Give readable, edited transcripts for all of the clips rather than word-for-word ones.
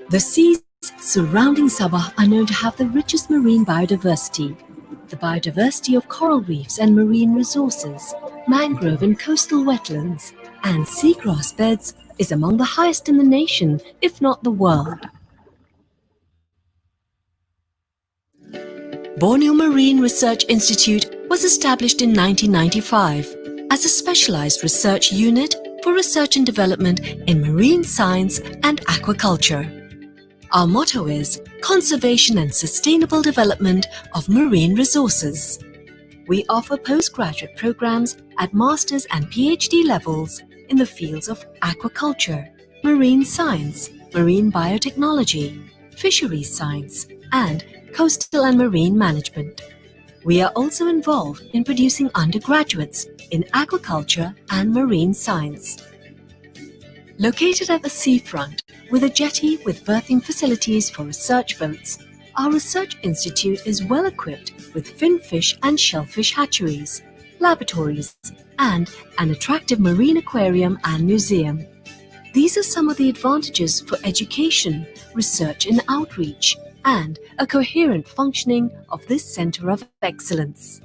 The seas surrounding Sabah are known to have the richest marine biodiversity. The biodiversity of coral reefs and marine resources, mangrove and coastal wetlands, and seagrass beds is among the highest in the nation, if not the world. Borneo Marine Research Institute was established in 1995 as a specialized research unit for research and development in marine science and aquaculture. Our motto is Conservation and Sustainable Development of Marine Resources. We offer postgraduate programs at master's and PhD levels in the fields of aquaculture, marine science, marine biotechnology, fisheries science, and coastal and marine management. We are also involved in producing undergraduates in aquaculture and marine science. Located at the seafront, with a jetty with berthing facilities for research boats, our research institute is well equipped with finfish and shellfish hatcheries, laboratories, and an attractive marine aquarium and museum. These are some of the advantages for education, research and outreach, and a coherent functioning of this Centre of Excellence.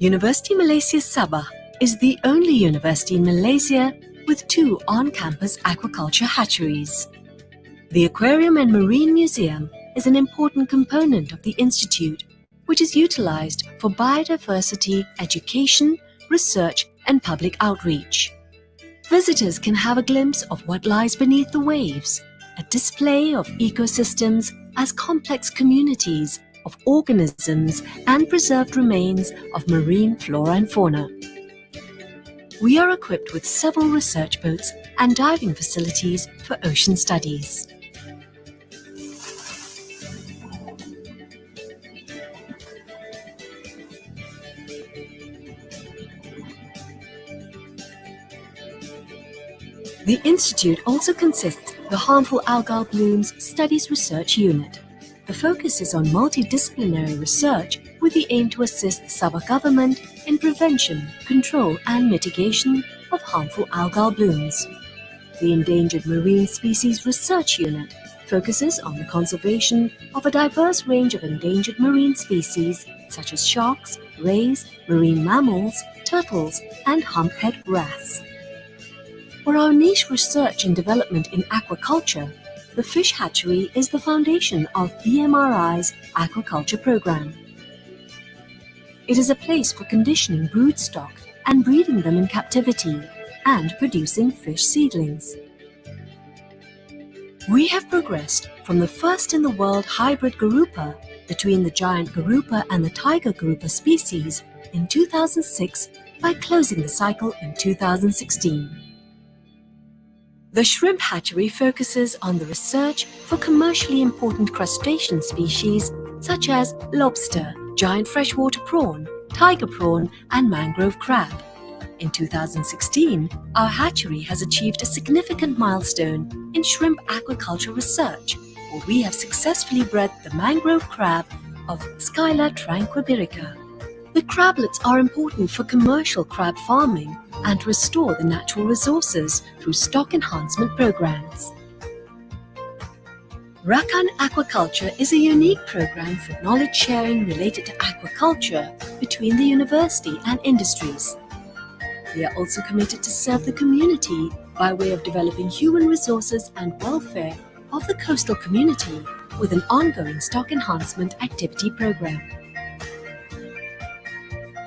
Universiti Malaysia Sabah is the only university in Malaysia with 2 on-campus aquaculture hatcheries. The Aquarium and Marine Museum is an important component of the institute, which is utilized for biodiversity education, research, and public outreach. Visitors can have a glimpse of what lies beneath the waves, a display of ecosystems as complex communities of organisms and preserved remains of marine flora and fauna. We are equipped with several research boats and diving facilities for ocean studies. The Institute also consists of the Harmful Algal Blooms Studies Research Unit. The focus is on multidisciplinary research with the aim to assist the Sabah government in prevention, control and mitigation of harmful algal blooms. The Endangered Marine Species Research Unit focuses on the conservation of a diverse range of endangered marine species such as sharks, rays, marine mammals, turtles and humphead wrasse. For our niche research and development in aquaculture, the fish hatchery is the foundation of BMRI's aquaculture program. It is a place for conditioning broodstock and breeding them in captivity and producing fish seedlings. We have progressed from the first in the world hybrid garupa between the giant garupa and the tiger garupa species in 2006 by closing the cycle in 2016. The shrimp hatchery focuses on the research for commercially important crustacean species such as lobster, giant freshwater prawn, tiger prawn, and mangrove crab. In 2016, our hatchery has achieved a significant milestone in shrimp aquaculture research, where we have successfully bred the mangrove crab of Scylla tranquibirica. The crablets are important for commercial crab farming and to restore the natural resources through stock enhancement programs. Rakan Aquaculture is a unique program for knowledge sharing related to aquaculture between the university and industries. We are also committed to serve the community by way of developing human resources and welfare of the coastal community with an ongoing stock enhancement activity program.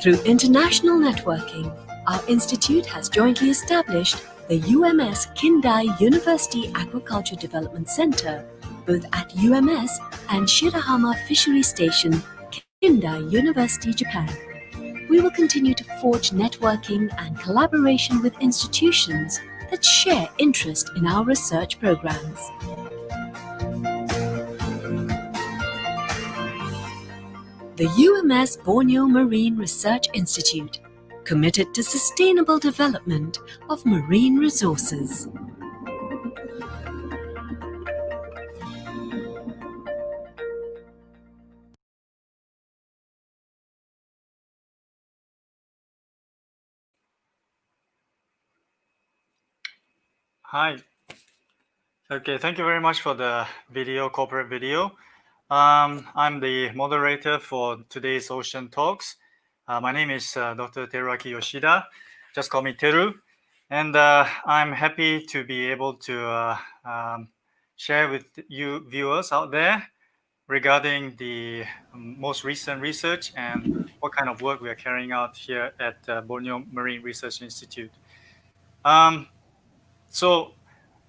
Through international networking, our institute has jointly established the UMS Kindai University Aquaculture Development Center, both at UMS and Shirahama Fishery Station, Kindai University, Japan. We will continue to forge networking and collaboration with institutions that share interest in our research programs. The UMS Borneo Marine Research Institute, committed to sustainable development of marine resources. Hi, Okay, thank you very much for the corporate video. I'm the moderator for today's Ocean Talks. My name is Dr. Teruaki Yoshida. Just call me Teru. And I'm happy to be able to share with you viewers out there regarding the most recent research and what kind of work we are carrying out here at Borneo Marine Research Institute.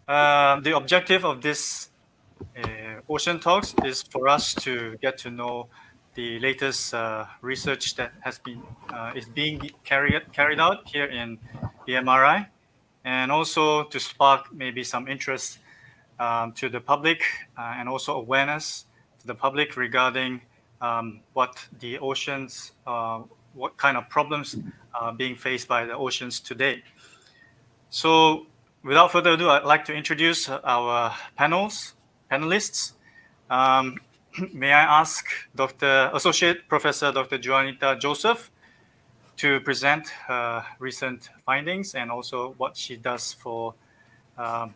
The objective of this Ocean Talks is for us to get to know the latest research that is being carried out here in BMRI, and also to spark maybe some interest to the public and also awareness to the public regarding what the oceans, what kind of problems are being faced by the oceans today. So, without further ado, I'd like to introduce our panelists. May I ask Associate Professor Dr. Juanita Joseph to present her recent findings and also what she does for um,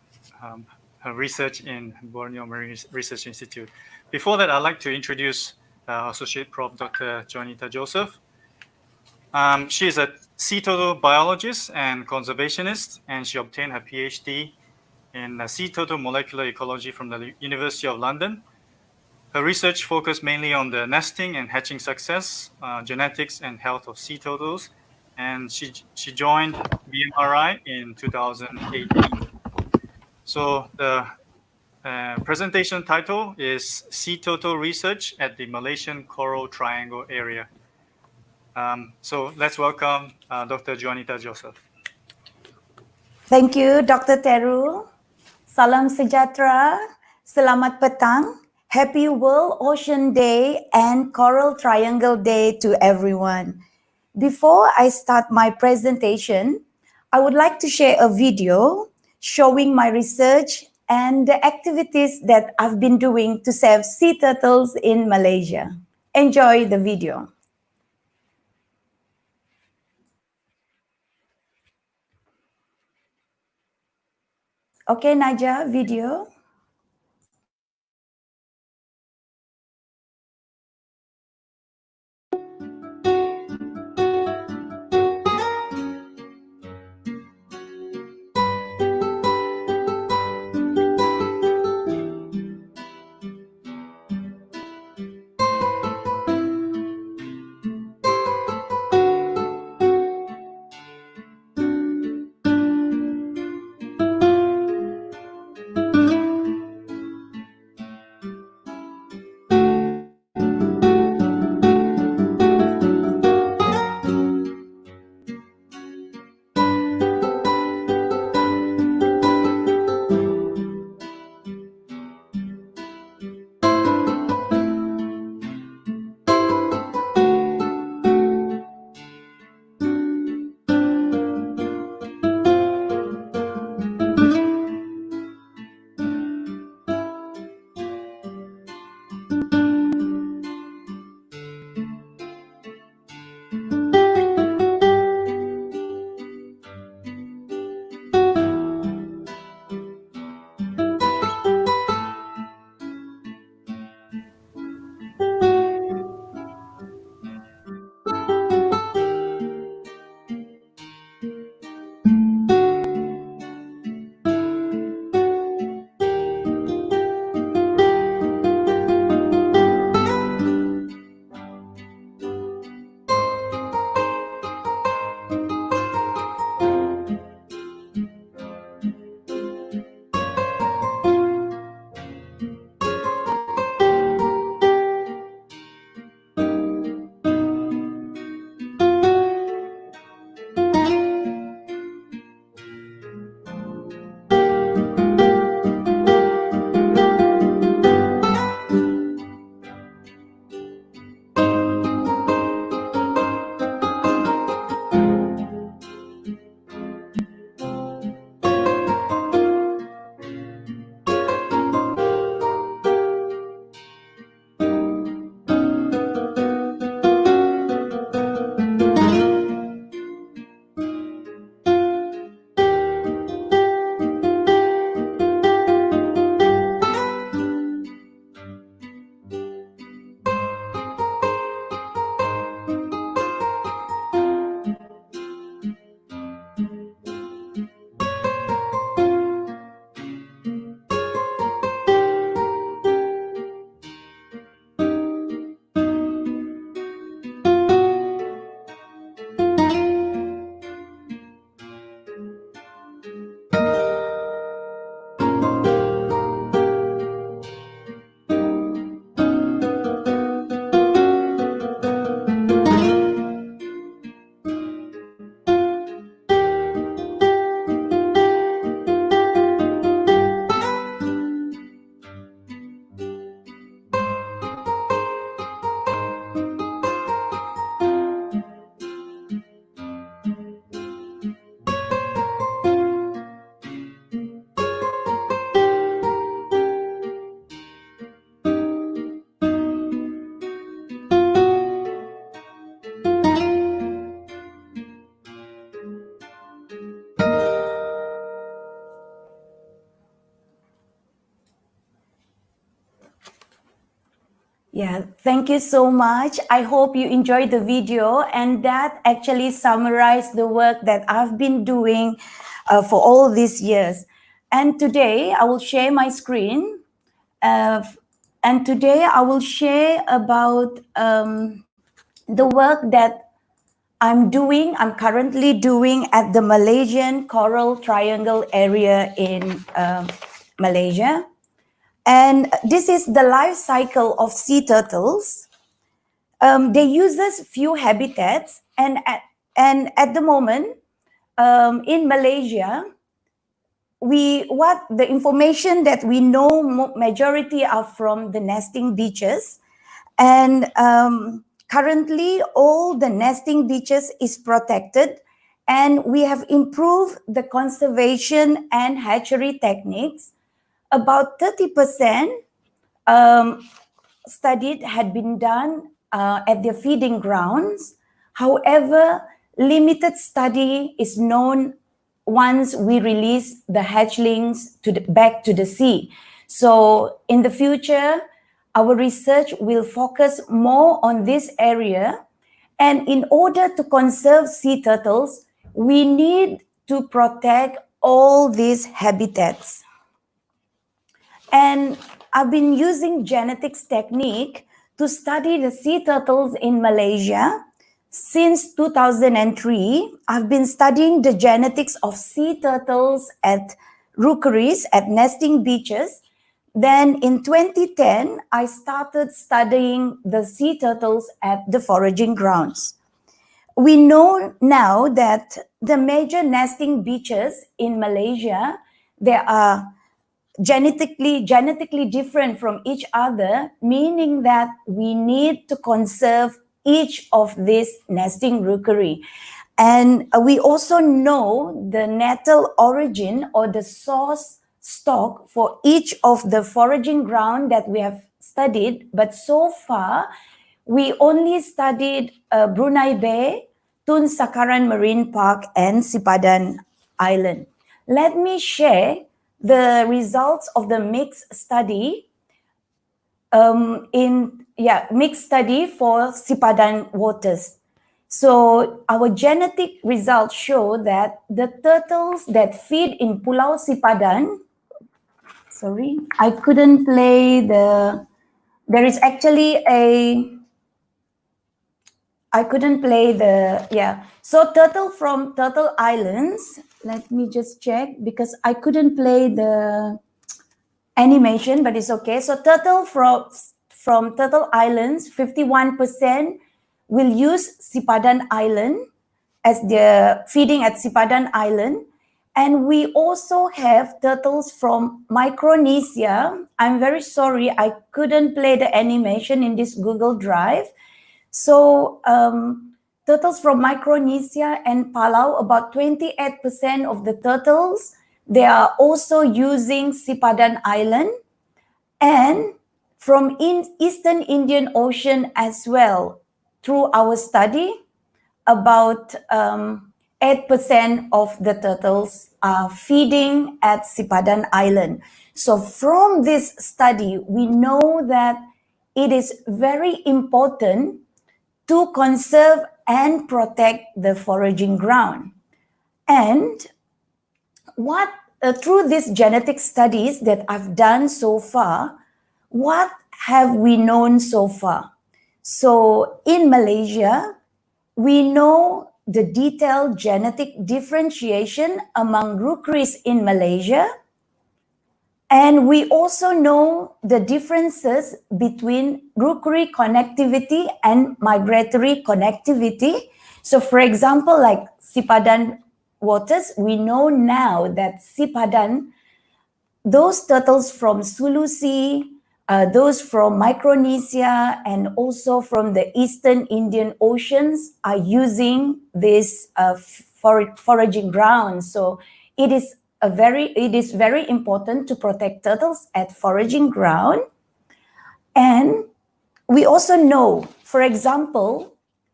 her research in Borneo Marine Research Institute. Before that, I'd like to introduce Associate Prof. Dr. Juanita Joseph. She is a sea turtle biologist and conservationist, and she obtained her PhD in sea turtle molecular ecology from the University of London. Her research focused mainly on the nesting and hatching success, genetics and health of sea turtles, and she joined BMRI in 2018. So the presentation title is Sea Turtle Research at the Malaysian Coral Triangle Area. So let's welcome Dr. Juanita Joseph. Thank you, Dr. Teru. Salam sejahtera, selamat petang, happy World Ocean Day and Coral Triangle Day to everyone. Before I start my presentation, I would like to share a video showing my research and the activities that I've been doing to save sea turtles in Malaysia. Enjoy the video. Okay, Naja, video. Yeah, thank you so much. I hope you enjoyed the video, and that actually summarized the work that I've been doing for all these years. And today I will share my screen. And today I will share about the work that I'm currently doing at the Malaysian Coral Triangle area in Malaysia. And this is the life cycle of sea turtles. They use few habitats, and at the moment in Malaysia, the information that we know majority are from the nesting beaches, and currently all the nesting beaches is protected, and we have improved the conservation and hatchery techniques. About 30% studied had been done at their feeding grounds. However, limited study is known once we release the hatchlings back to the sea. So in the future, our research will focus more on this area. And in order to conserve sea turtles, we need to protect all these habitats. And I've been using genetics technique to study the sea turtles in Malaysia. Since 2003, I've been studying the genetics of sea turtles at rookeries, at nesting beaches. Then in 2010, I started studying the sea turtles at the foraging grounds. We know now that the major nesting beaches in Malaysia, there are genetically different from each other, meaning that we need to conserve each of these nesting rookery. And we also know the natal origin or the source stock for each of the foraging ground that we have studied, but so far we only studied Brunei Bay, Tun Sakaran Marine Park, and Sipadan Island. Let me share the results of the mixed study mixed study for Sipadan waters. So our genetic results show that the turtles that feed in Pulau Sipadan, sorry, I couldn't play there is actually I couldn't play So turtle from Turtle Islands, let me just check because I couldn't play the animation, but it's okay. So turtle from Turtle Islands, 51% will use Sipadan Island as their feeding at Sipadan Island. And we also have turtles from Micronesia. I'm very sorry, I couldn't play the animation in this Google Drive. So turtles from Micronesia and Palau, about 28% of the turtles, they are also using Sipadan Island. And from Eastern Indian Ocean as well, through our study, about 8% of the turtles are feeding at Sipadan Island. So from this study, we know that it is very important to conserve and protect the foraging ground. And through these genetic studies that I've done so far, what have we known so far? So in Malaysia, we know the detailed genetic differentiation among rookeries in Malaysia. And we also know the differences between rookery connectivity and migratory connectivity. So for example, like Sipadan waters, we know now that Sipadan, those turtles from Sulu Sea, those from Micronesia, and also from the Eastern Indian Oceans are using this foraging ground. So it is very important to protect turtles at foraging ground. And we also know, for example,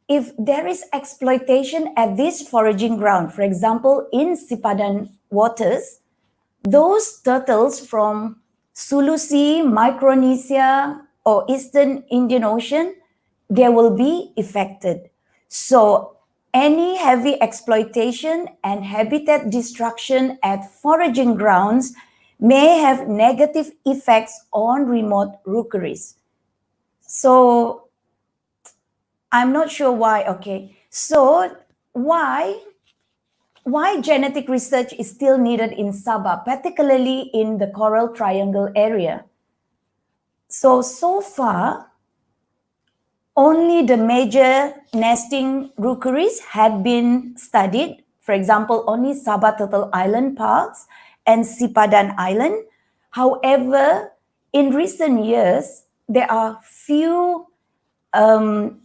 if there is exploitation at this foraging ground, for example, in Sipadan waters, those turtles from Sulu Sea, Micronesia, or Eastern Indian Ocean, they will be affected. So any heavy exploitation and habitat destruction at foraging grounds may have negative effects on remote rookeries. So I'm not sure why. Okay, so why genetic research is still needed in Sabah, particularly in the Coral Triangle area? So far, only the major nesting rookeries had been studied. For example, only Sabah Turtle Island Parks and Sipadan Island. However, in recent years, there are few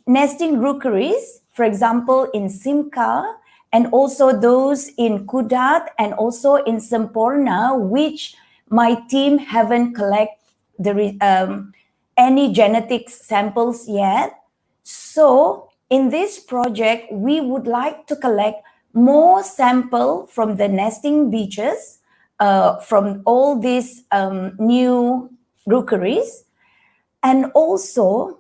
nesting rookeries, for example, in Simca, and also those in Kudat and also in Semporna, which my team haven't collected any genetic samples yet. So in this project, we would like to collect more sample from the nesting beaches, from all these new rookeries, and also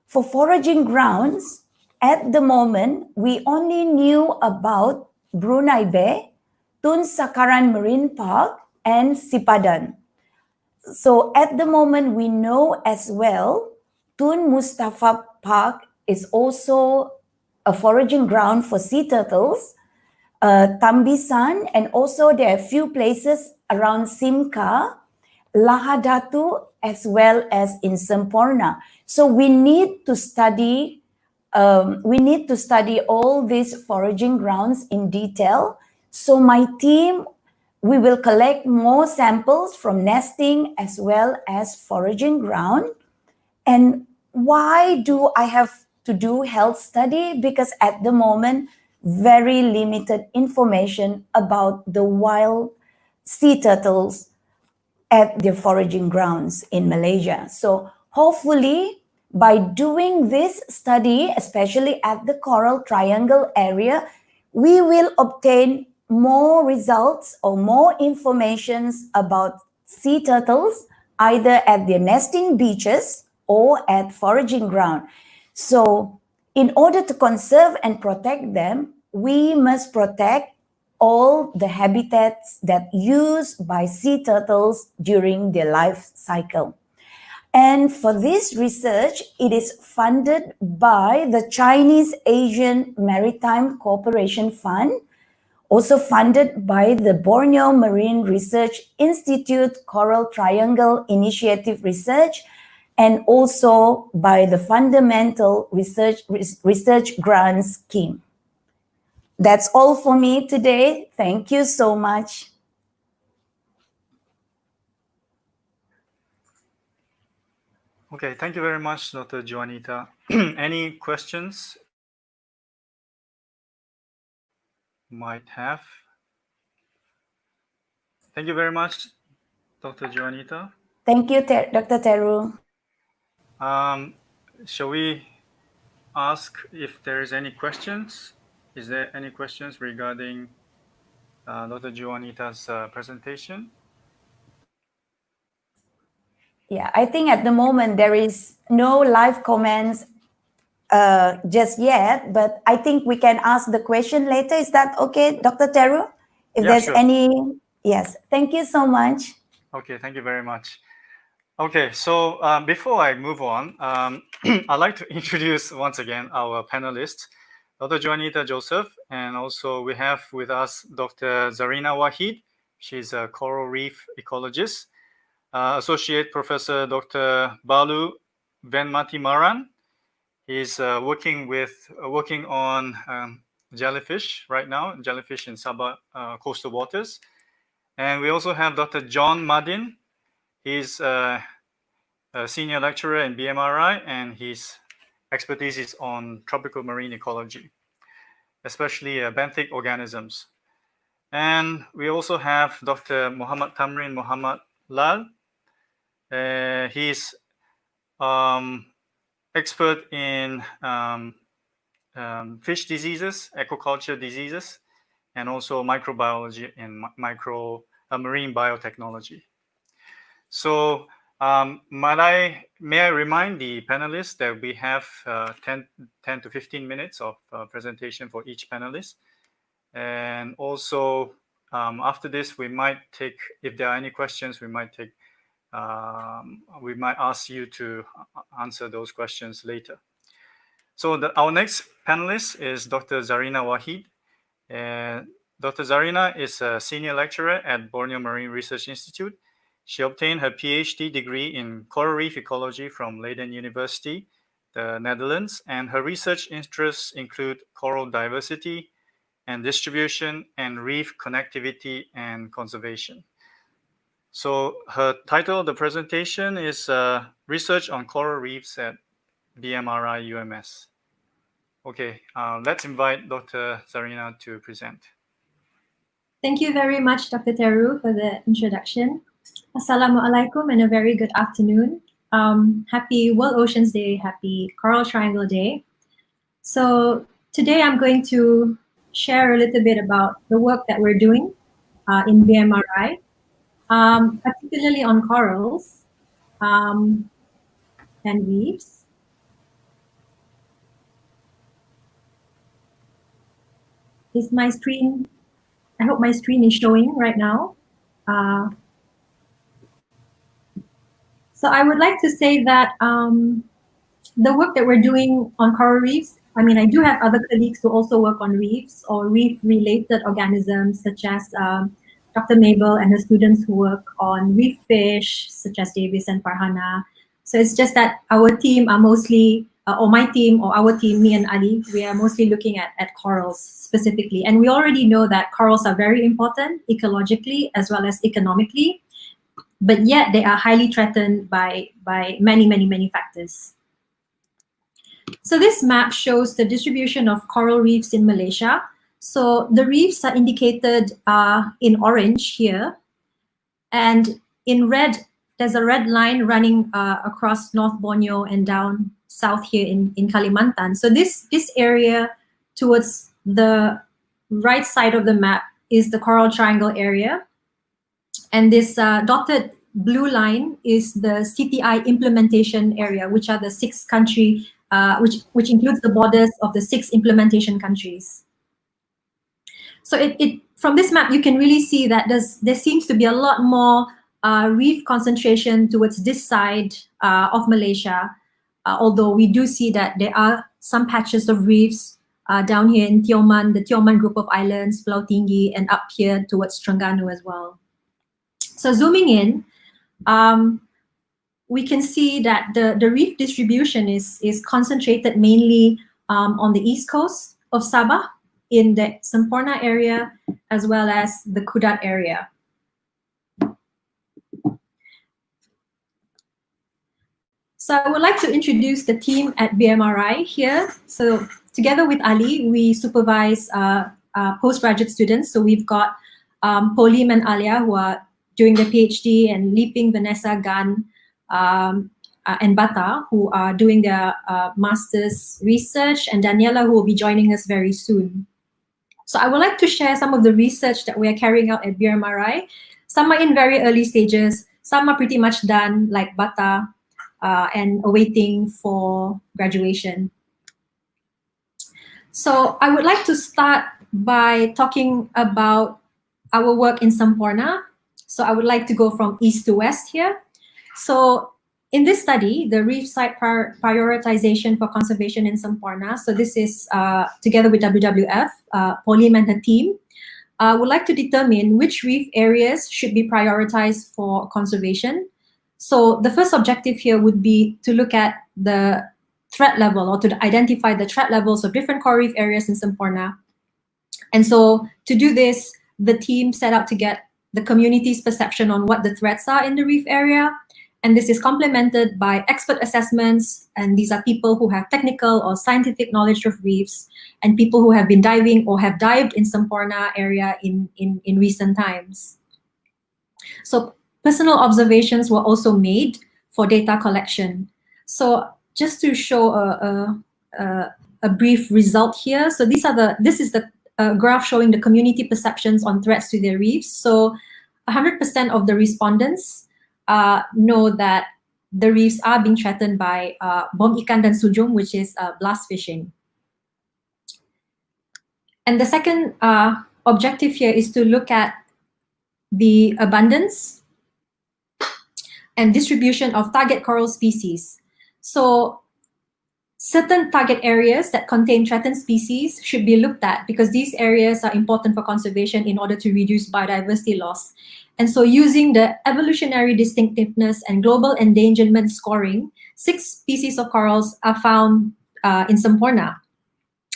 for foraging grounds. At the moment, we only knew about Brunei Bay, Tun Sakaran Marine Park, and Sipadan. So at the moment, we know as well, Tun Mustafa Park is also a foraging ground for sea turtles, Tambisan, and also there are a few places around Simca, Lahadatu, as well as in Semporna. So we need to study all these foraging grounds in detail. So my team, we will collect more samples from nesting as well as foraging ground. And why do I have to do health study? Because at the moment, very limited information about the wild sea turtles at their foraging grounds in Malaysia. So hopefully by doing this study, especially at the Coral Triangle area, we will obtain more results or more informations about sea turtles, either at their nesting beaches or at foraging ground. So in order to conserve and protect them, we must protect all the habitats that used by sea turtles during their life cycle. And for this research, it is funded by the Chinese Asian Maritime Cooperation Fund, also funded by the Borneo Marine Research Institute Coral Triangle Initiative Research, and also by the Fundamental Research Grant Scheme. That's all for me today. Thank you so much. Okay, thank you very much, Dr. Juanita. Any questions you might have? Thank you very much, Dr. Juanita. Thank you, Dr. Teru. Shall we ask if there is any questions? Is there any questions regarding Dr. Juanita's presentation? Yeah, I think at the moment there is no live comments just yet, but I think we can ask the question later. Is that okay, Dr. Teru? If there's sure. any, yes. Thank you so much. Okay, thank you very much. Okay, so before I move on, I'd like to introduce once again our panelists, Dr. Juanita Joseph, and also we have with us Dr. Zarina Wahid. She's a coral reef ecologist. Associate Professor Dr. Balu Venmati Maran. He's working on jellyfish right now, jellyfish in Sabah coastal waters. And we also have Dr. John Madin. He's a senior lecturer in BMRI, and his expertise is on tropical marine ecology, especially benthic organisms. And we also have Dr. Muhammad Tamrin Muhammad Lal. He's expert in fish diseases, aquaculture diseases, and also microbiology and marine biotechnology. So May I remind the panelists that we have 10 to 15 minutes of presentation for each panelist. And also, after this, we might take, if there are any questions, we might ask you to answer those questions later. So our next panelist is Dr. Zarina Wahid. Dr. Zarina is a senior lecturer at Borneo Marine Research Institute. She obtained her PhD degree in coral reef ecology from Leiden University, the Netherlands, and her research interests include coral diversity and distribution and reef connectivity and conservation. So her title of the presentation is Research on Coral Reefs at IMB-UMS. Okay, let's invite Dr. Zarina to present. Thank you very much, Dr. Teru, for the introduction. Assalamualaikum and a very good afternoon. Happy World Oceans Day, happy Coral Triangle Day. So today I'm going to share a little bit about the work that we're doing in BMRI, particularly on corals and reefs. Is my screen, I hope my screen is showing right now. So I would like to say that the work that we're doing on coral reefs, I mean, I do have other colleagues who also work on reefs or reef-related organisms, such as Dr. Mabel and her students who work on reef fish, such as Davis and Farhana. So it's just that our team are mostly, or my team or our team, me and Ali, we are mostly looking at corals specifically. And we already know that corals are very important ecologically as well as economically, but yet they are highly threatened by many factors. So this map shows the distribution of coral reefs in Malaysia. So the reefs are indicated in orange here, and in red, there's a red line running across North Borneo and down south here in Kalimantan. So this area towards the right side of the map is the Coral Triangle area. And this dotted blue line is the CTI implementation area, which are the 6 country, which includes the borders of the 6 implementation countries. So from this map, you can really see that there seems to be a lot more reef concentration towards this side of Malaysia, although we do see that there are some patches of reefs down here in Tioman, the Tioman group of islands, Pulau Tinggi, and up here towards Terengganu as well. So zooming in, we can see that the reef distribution is concentrated mainly on the east coast of Sabah, in the Semporna area, as well as the Kudat area. So I would like to introduce the team at BMRI here. So together with Ali, we supervise postgraduate students. So we've got Pauline and Alia, who are doing their PhD, and Liping, Vanessa, Gan, and Bata, who are doing their master's research, and Daniela, who will be joining us very soon. So I would like to share some of the research that we are carrying out at BMRI. Some are in very early stages, some are pretty much done, like Bata, and awaiting for graduation. So I would like to start by talking about our work in Semporna. So I would like to go from east to west here. So in this study, the reef site prioritization for conservation in Semporna, so this is together with WWF, Pauline and her team, would like to determine which reef areas should be prioritized for conservation. So the first objective here would be to look at the threat level, or to identify the threat levels of different coral reef areas in Semporna. And so to do this, the team set out to get the community's perception on what the threats are in the reef area. And this is complemented by expert assessments. And these are people who have technical or scientific knowledge of reefs, and people who have been diving or have dived in Semporna area in recent times. So personal observations were also made for data collection. So just to show a brief result here. So this is the graph showing the community perceptions on threats to their reefs. So 100% of the respondents know that the reefs are being threatened by bom ikan dan sujum, which is blast fishing. And the second objective here is to look at the abundance and distribution of target coral species. So certain target areas that contain threatened species should be looked at because these areas are important for conservation in order to reduce biodiversity loss. And so using the evolutionary distinctiveness and global endangerment scoring, 6 species of corals are found in Semporna.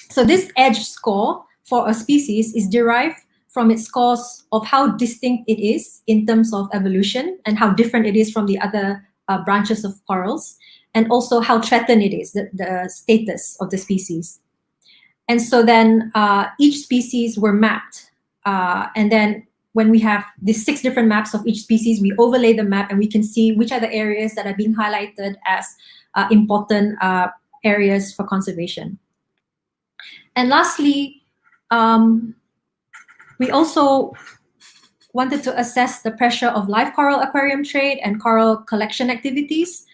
So this EDGE score for a species is derived from its scores of how distinct it is in terms of evolution and how different it is from the other branches of corals, and also how threatened it is, the status of the species. And so then each species were mapped. And then when we have these 6 different maps of each species, we overlay the map and we can see which are the areas that are being highlighted as important areas for conservation. And lastly, we also wanted to assess the pressure of live coral aquarium trade and coral collection activities.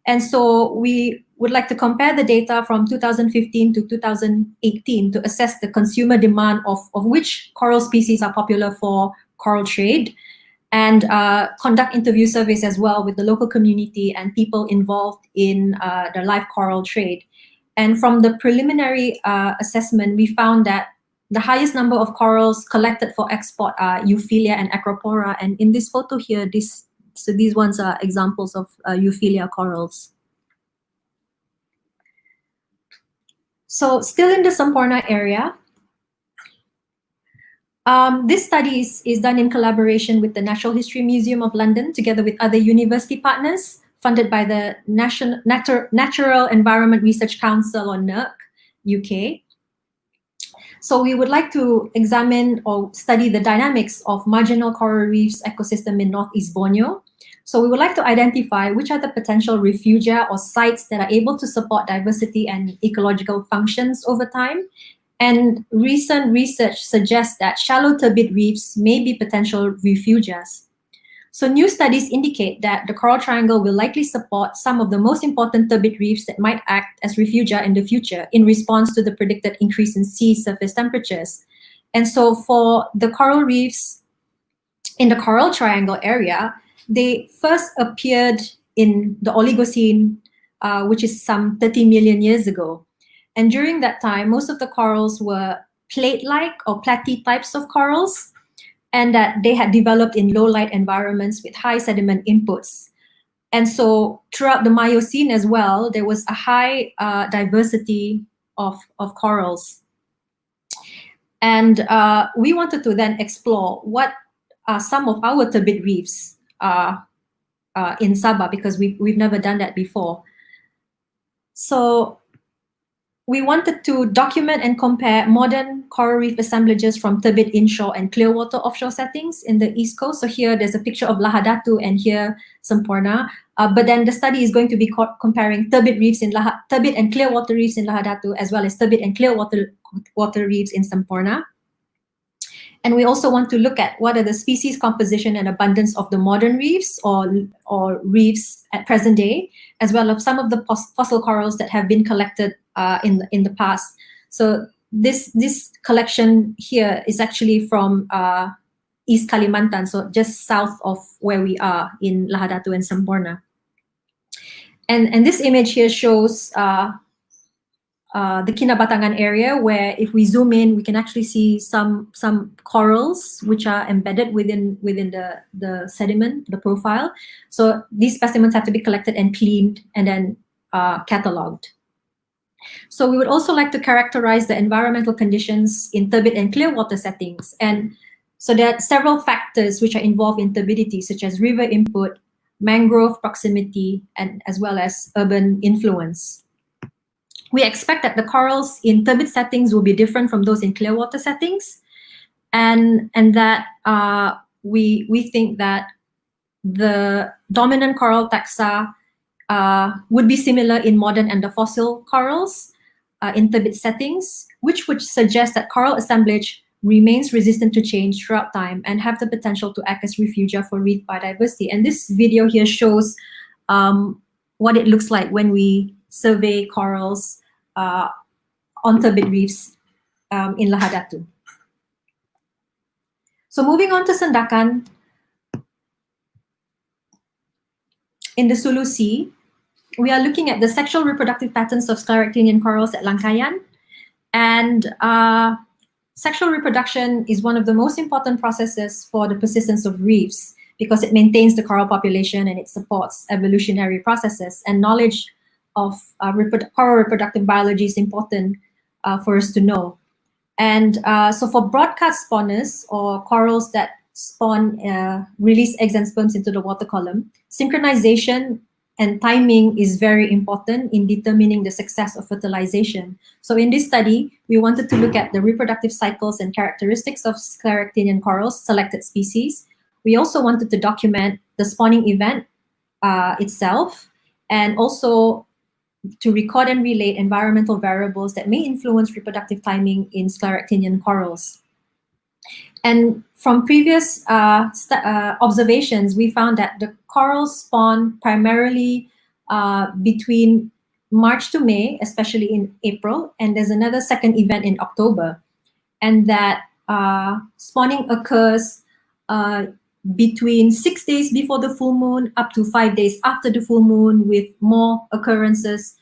And so we would like to compare the data from 2015 to 2018 to assess the consumer demand of which coral species are popular for coral trade, and conduct interview surveys as well with the local community and people involved in the live coral trade. And from the preliminary assessment, we found that the highest number of corals collected for export are Euphilia and Acropora. And in this photo here, these ones are examples of Euphilia corals. So still in the Semporna area, this study is done in collaboration with the Natural History Museum of London, together with other university partners, funded by the Natural Environment Research Council, or NERC, UK. So we would like to examine or study the dynamics of marginal coral reefs ecosystem in Northeast Borneo. So we would like to identify which are the potential refugia or sites that are able to support diversity and ecological functions over time. And recent research suggests that shallow turbid reefs may be potential refugias. So new studies indicate that the Coral Triangle will likely support some of the most important turbid reefs that might act as refugia in the future in response to the predicted increase in sea surface temperatures. And so for the coral reefs in the Coral Triangle area, they first appeared in the Oligocene, which is some 30 million years ago. And during that time, most of the corals were plate-like or platy types of corals, and that they had developed in low light environments with high sediment inputs. And so throughout the Miocene as well, there was a high diversity of corals. And we wanted to then explore what are some of our turbid reefs in Sabah, because we've never done that before. So we wanted to document and compare modern coral reef assemblages from turbid inshore and clearwater offshore settings in the East Coast. So here there's a picture of Lahadatu and here Semporna. But then the study is going to be comparing turbid reefs in turbid and clearwater reefs in Lahadatu, as well as turbid and clearwater reefs in Semporna. And we also want to look at what are the species composition and abundance of the modern reefs or reefs at present day, as well as some of the fossil corals that have been collected in the past. So this collection here is actually from East Kalimantan, so just south of where we are in Lahadatu and Semporna. And this image here shows the Kinabatangan area, where if we zoom in, we can actually see some corals which are embedded within the sediment, the profile. So these specimens have to be collected and cleaned and then cataloged. So we would also like to characterize the environmental conditions in turbid and clear water settings. And so there are several factors which are involved in turbidity, such as river input, mangrove proximity, and as well as urban influence. We expect that the corals in turbid settings will be different from those in clear water settings, and that we think that the dominant coral taxa would be similar in modern endofossil corals in turbid settings, which would suggest that coral assemblage remains resistant to change throughout time and have the potential to act as refugia for reef biodiversity. And this video here shows what it looks like when we survey corals on turbid reefs in Lahadatu. So moving on to Sandakan, in the Sulu Sea, we are looking at the sexual reproductive patterns of scleractinian corals at Langkayan. And sexual reproduction is one of the most important processes for the persistence of reefs because it maintains the coral population and it supports evolutionary processes. And knowledge of coral reproductive biology is important for us to know. And so for broadcast spawners or corals that spawn, release eggs and sperms into the water column, synchronization and timing is very important in determining the success of fertilization. So in this study, we wanted to look at the reproductive cycles and characteristics of scleractinian corals, selected species. We also wanted to document the spawning event itself, and also to record and relate environmental variables that may influence reproductive timing in scleractinian corals. And from previous observations, we found that the corals spawn primarily between March to May, especially in April, and there's another second event in October. And that spawning occurs between 6 days before the full moon up to 5 days after the full moon, with more occurrences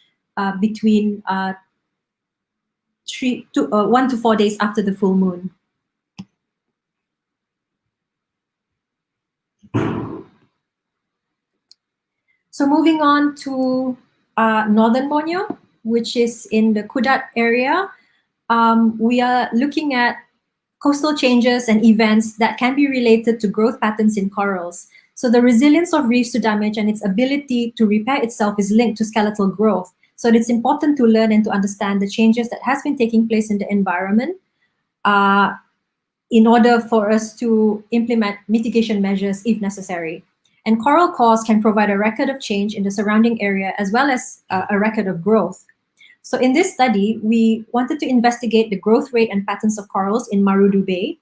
between 1 to 4 days after the full moon. So moving on to northern Borneo, which is in the Kudat area, we are looking at coastal changes and events that can be related to growth patterns in corals. So the resilience of reefs to damage and its ability to repair itself is linked to skeletal growth. So it's important to learn and to understand the changes that has been taking place in the environment in order for us to implement mitigation measures if necessary. And coral cores can provide a record of change in the surrounding area as well as a record of growth. So in this study, we wanted to investigate the growth rate and patterns of corals in Marudu Bay.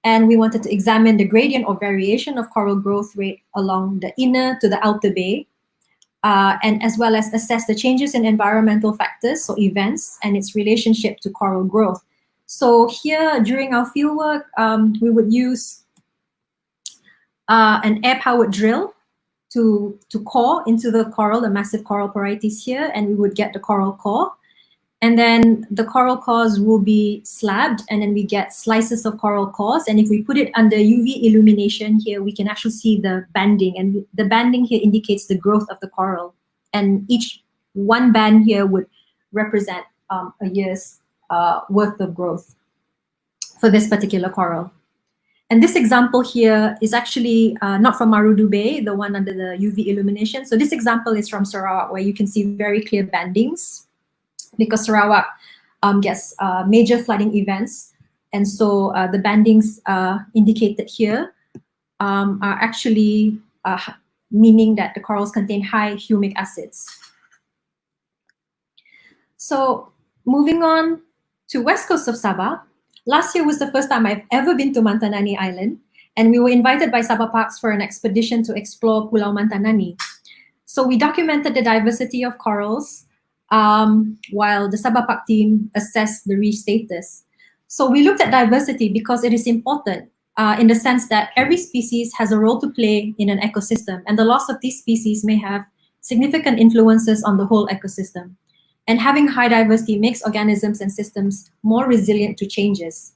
And we wanted to examine the gradient or variation of coral growth rate along the inner to the outer bay, and as well as assess the changes in environmental factors, so events, and its relationship to coral growth. So here, during our fieldwork, we would use an air-powered drill to core into the coral, the massive coral parietes here, and we would get the coral core. And then the coral cores will be slabbed, and then we get slices of coral cores. And if we put it under UV illumination here, we can actually see the banding. And the banding here indicates the growth of the coral. And each one band here would represent a year's worth of growth for this particular coral. And this example here is actually not from Marudu Bay, the one under the UV illumination. So this example is from Sarawak, where you can see very clear bandings, because Sarawak gets major flooding events. And so the bandings indicated here are actually meaning that the corals contain high humic acids. So moving on to west coast of Sabah, last year was the first time I've ever been to Mantanani Island, and we were invited by Sabah Parks for an expedition to explore Pulau Mantanani. So we documented the diversity of corals while the Sabah Park team assessed the reef status. So we looked at diversity because it is important in the sense that every species has a role to play in an ecosystem, and the loss of these species may have significant influences on the whole ecosystem. And having high diversity makes organisms and systems more resilient to changes.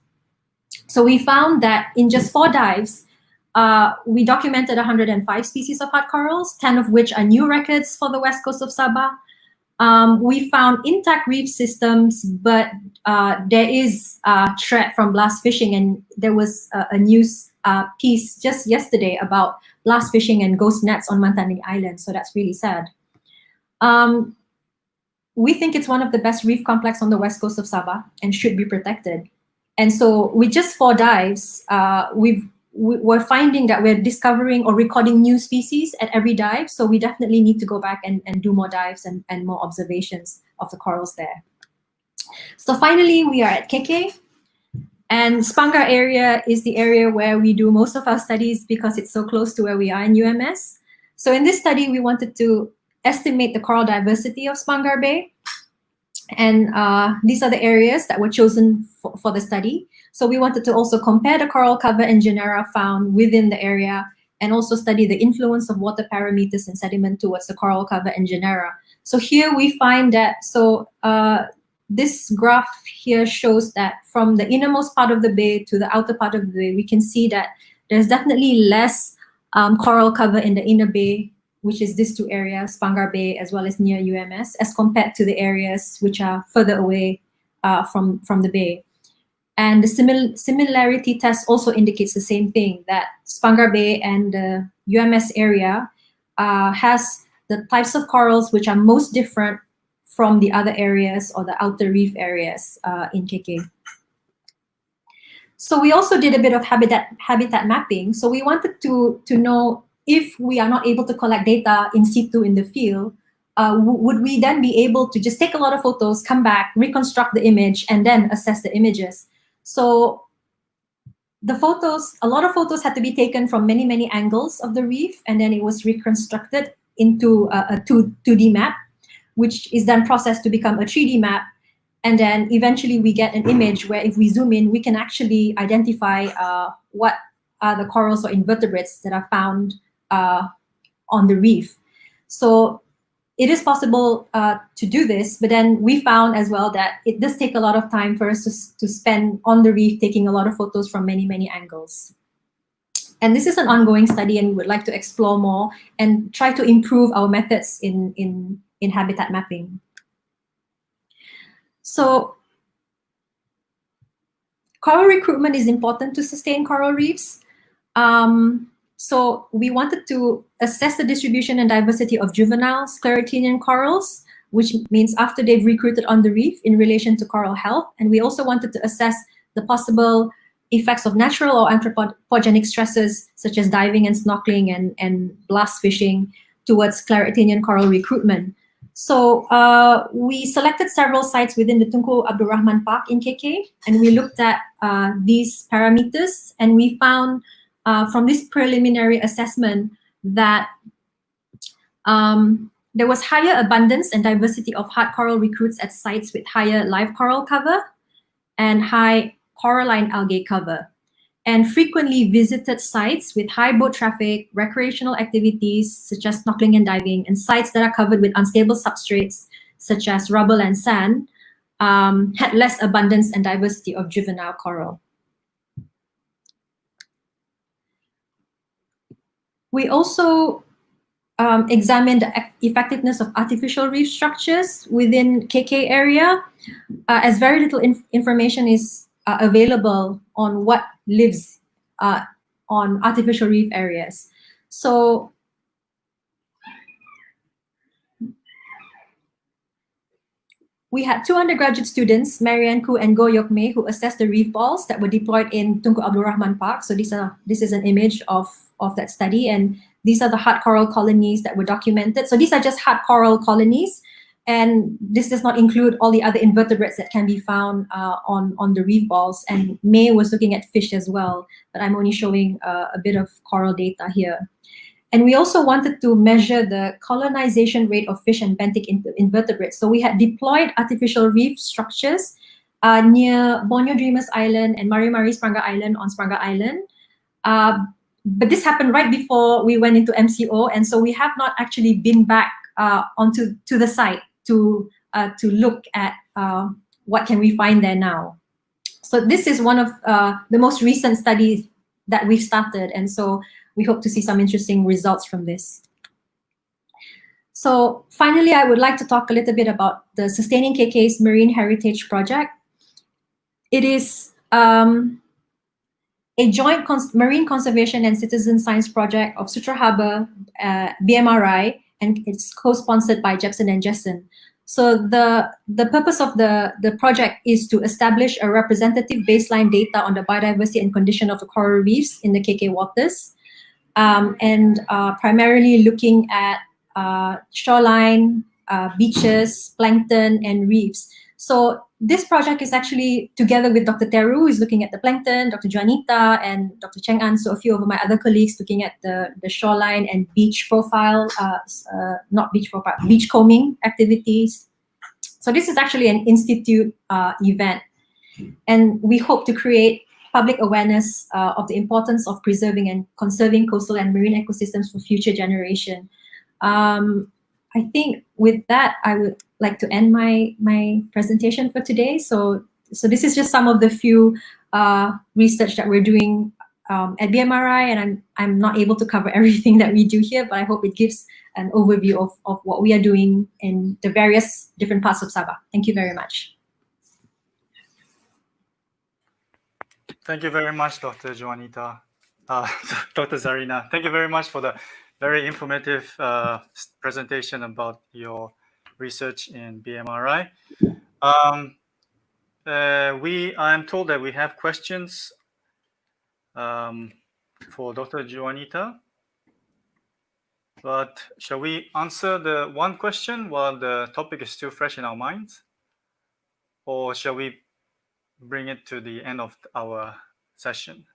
So we found that in just 4 dives, we documented 105 species of hard corals, 10 of which are new records for the west coast of Sabah. We found intact reef systems, but there is a threat from blast fishing, and there was a news piece just yesterday about blast fishing and ghost nets on Mantanani Island, so that's really sad. We think it's one of the best reef complex on the west coast of Sabah and should be protected. And so with just 4 dives, we're finding that we're discovering or recording new species at every dive. So we definitely need to go back and do more dives and more observations of the corals there. So finally, we are at KK. And Spangar area is the area where we do most of our studies because it's so close to where we are in UMS. So in this study, we wanted to estimate the coral diversity of Spangar Bay. And these are the areas that were chosen for the study. So we wanted to also compare the coral cover and genera found within the area and also study the influence of water parameters and sediment towards the coral cover and genera. So here we find that, this graph here shows that from the innermost part of the bay to the outer part of the bay, we can see that there's definitely less coral cover in the inner bay, which is these two areas, Spangar Bay as well as near UMS, as compared to the areas which are further away from the bay. And the similarity test also indicates the same thing, that Spangar Bay and the UMS area has the types of corals which are most different from the other areas or the outer reef areas in KK. So we also did a bit of habitat mapping. So we wanted to know if we are not able to collect data in situ in the field, would we then be able to just take a lot of photos, come back, reconstruct the image, and then assess the images? So the photos, a lot of photos had to be taken from many, many angles of the reef, and then it was reconstructed into a 2D map, which is then processed to become a 3D map. And then eventually we get an image where if we zoom in, we can actually identify what are the corals or invertebrates that are found on the reef. So it is possible to do this, but then we found as well that it does take a lot of time for us to spend on the reef taking a lot of photos from many, many angles. And this is an ongoing study, and we would like to explore more and try to improve our methods in habitat mapping. So coral recruitment is important to sustain coral reefs. So we wanted to assess the distribution and diversity of juvenile sclerotinian corals, which means after they've recruited on the reef in relation to coral health. And we also wanted to assess the possible effects of natural or anthropogenic stresses, such as diving and snorkeling and blast fishing towards sclerotinian coral recruitment. So we selected several sites within the Tunku Abdul Rahman Park in KK, and we looked at these parameters, and we found from this preliminary assessment that there was higher abundance and diversity of hard coral recruits at sites with higher live coral cover and high coralline algae cover, and frequently visited sites with high boat traffic, recreational activities such as snorkeling and diving, and sites that are covered with unstable substrates such as rubble and sand had less abundance and diversity of juvenile coral. We also examined the effectiveness of artificial reef structures within KK area, as very little information is available on what lives on artificial reef areas. So we had 2 undergraduate students, Marianne Koo and Go Yok Mei, who assessed the reef balls that were deployed in Tunku Abdul Rahman Park. So this is an image of that study, and these are the hard coral colonies that were documented. So these are just hard coral colonies, and this does not include all the other invertebrates that can be found on the reef balls. And May was looking at fish as well, but I'm only showing a bit of coral data here. And we also wanted to measure the colonization rate of fish and benthic invertebrates. So we had deployed artificial reef structures near Borneo Dreamers Island and Mari Mari Spangar Island on Spangar Island. But this happened right before we went into MCO, and so we have not actually been back onto the site to look at what can we find there now. So this is one of the most recent studies that we've started, and so we hope to see some interesting results from this. So finally, I would like to talk a little bit about the Sustaining KK's Marine Heritage Project. It is a joint marine conservation and citizen science project of Sutra Harbour, BMRI, and it's co-sponsored by Jepson and Jessen. So the purpose of the project is to establish a representative baseline data on the biodiversity and condition of the coral reefs in the KK waters, and primarily looking at shoreline, beaches, plankton, and reefs. So this project is actually together with Dr. Teru, who is looking at the plankton, Dr. Juanita, and Dr. Cheng An, so a few of my other colleagues looking at the shoreline and beach profile, not beach profile, beach combing activities. So this is actually an institute event, and we hope to create public awareness of the importance of preserving and conserving coastal and marine ecosystems for future generation. I think with that, I would like to end my presentation for today. So this is just some of the few research that we're doing at BMRI, and I'm not able to cover everything that we do here, but I hope it gives an overview of what we are doing in the various different parts of Sabah. Thank you very much. Thank you very much, Dr. Juanita, Dr. Zarina. Thank you very much for the very informative presentation about your research in BMRI. I'm told that we have questions for Dr. Juanita, but shall we answer the one question while the topic is still fresh in our minds? Or shall we bring it to the end of our session?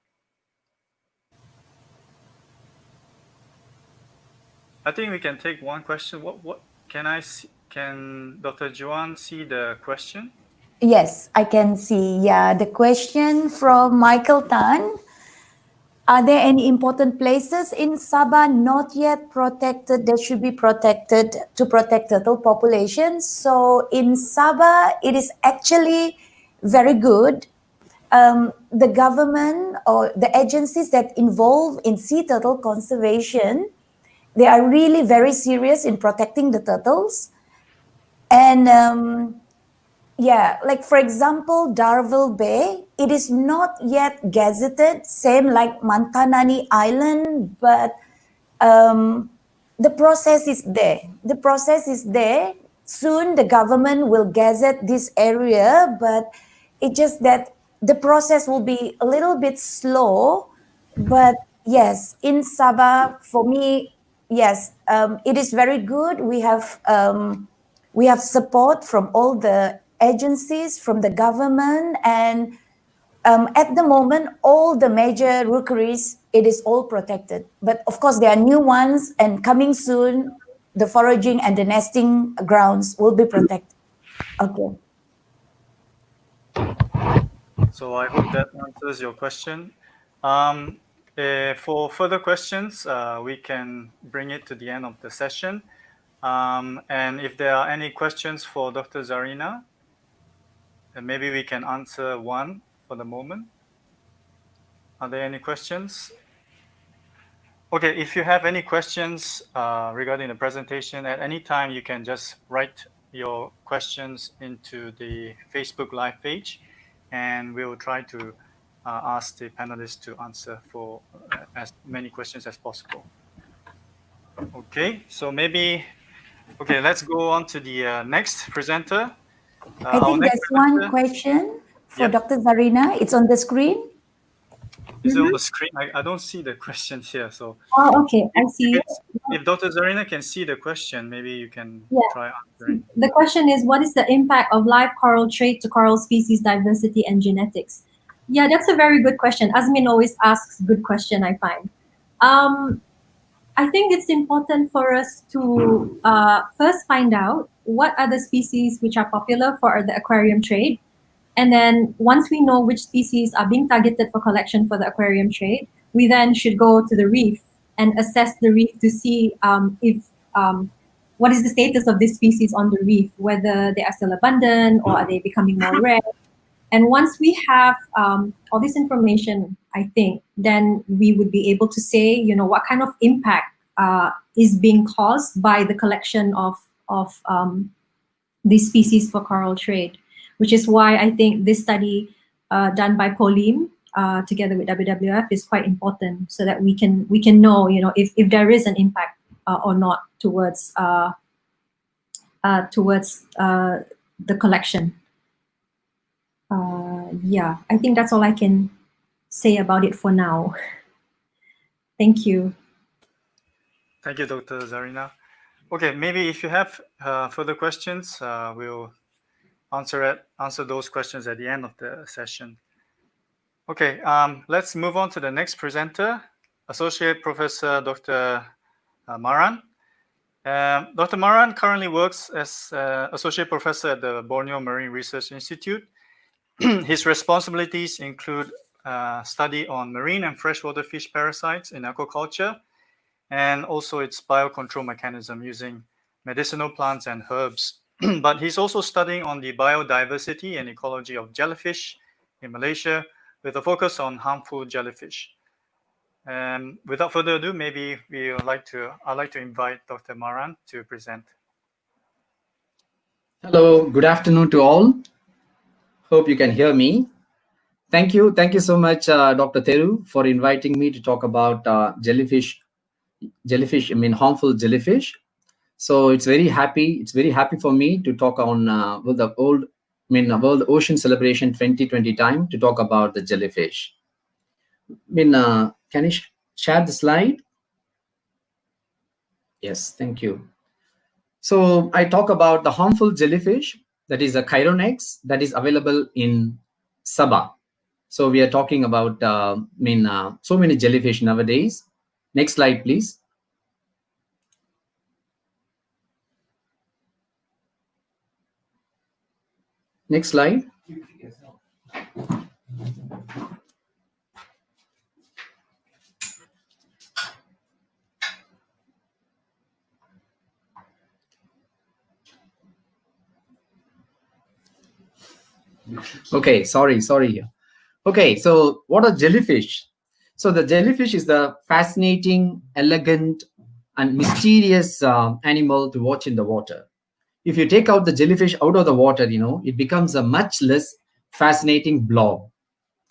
I think we can take one question. What can I see? Can Dr. Juan see the question? Yes, I can see. Yeah, the question from Michael Tan. Are there any important places in Sabah not yet protected that should be protected to protect turtle populations? So in Sabah, it is actually very good. The government or the agencies that involve in sea turtle conservation, they are really very serious in protecting the turtles. And yeah, like for example, Darvel Bay, it is not yet gazetted, same like Mantanani Island, but the process is there. The process is there. Soon the government will gazette this area, but it's just that the process will be a little bit slow. But yes, in Sabah, for me, yes, it is very good. We have support from all the agencies, from the government, and at the moment, all the major rookeries, it is all protected. But of course, there are new ones, and coming soon, the foraging and the nesting grounds will be protected. Okay. So I hope that answers your question. For further questions, we can bring it to the end of the session. And if there are any questions for Dr. Zarina, then maybe we can answer one for the moment. Are there any questions? Okay, if you have any questions regarding the presentation at any time, you can just write your questions into the Facebook Live page, and we will try to ask the panelists to answer for as many questions as possible. Okay, so maybe, okay, let's go on to the next presenter. I think there's one question for Yep. Dr. Zarina. It's on the screen. Is it on the screen? I don't see the question here. So Oh, okay, I see. if Dr. Zarina can see the question, maybe you can try answering. The question is, what is the impact of live coral trade to coral species diversity and genetics? Yeah, that's a very good question. Azmin always asks good question, I find. I think it's important for us to first find out what are the species which are popular for the aquarium trade. And then once we know which species are being targeted for collection for the aquarium trade, we then should go to the reef and assess the reef to see what is the status of this species on the reef, whether they are still abundant or are they becoming more rare. And once we have all this information, I think, then we would be able to say, what kind of impact is being caused by the collection of these species for coral trade, which is why I think this study done by Polim together with WWF is quite important, so that we can know, if there is an impact or not towards the collection. Yeah, I think that's all I can say about it for now. Thank you. Thank you, Dr. Zarina. Okay, maybe if you have further questions, we'll answer those questions at the end of the session. Okay, let's move on to the next presenter, Associate Professor Dr. Maran. Dr. Maran currently works as Associate Professor at the Borneo Marine Research Institute. His responsibilities include study on marine and freshwater fish parasites in aquaculture, and also its biocontrol mechanism using medicinal plants and herbs. But he's also studying on the biodiversity and ecology of jellyfish in Malaysia with a focus on harmful jellyfish. Without further ado, maybe I'd like to invite Dr. Maran to present. Hello, good afternoon to all. Hope you can hear me. Thank you so much, Dr. Teru, for inviting me to talk about jellyfish. Harmful jellyfish. So it's very happy for me to talk on with the World Ocean Celebration 2020 time to talk about the jellyfish. Can you share the slide? Yes, thank you. So I talk about the harmful jellyfish, that is a Chironex, that is available in Sabah. So we are talking about so many jellyfish nowadays. Next slide, please. Next slide. Okay, sorry. Okay, so what are jellyfish? So the jellyfish is the fascinating, elegant, and mysterious animal to watch in the water. If you take out the jellyfish out of the water, it becomes a much less fascinating blob.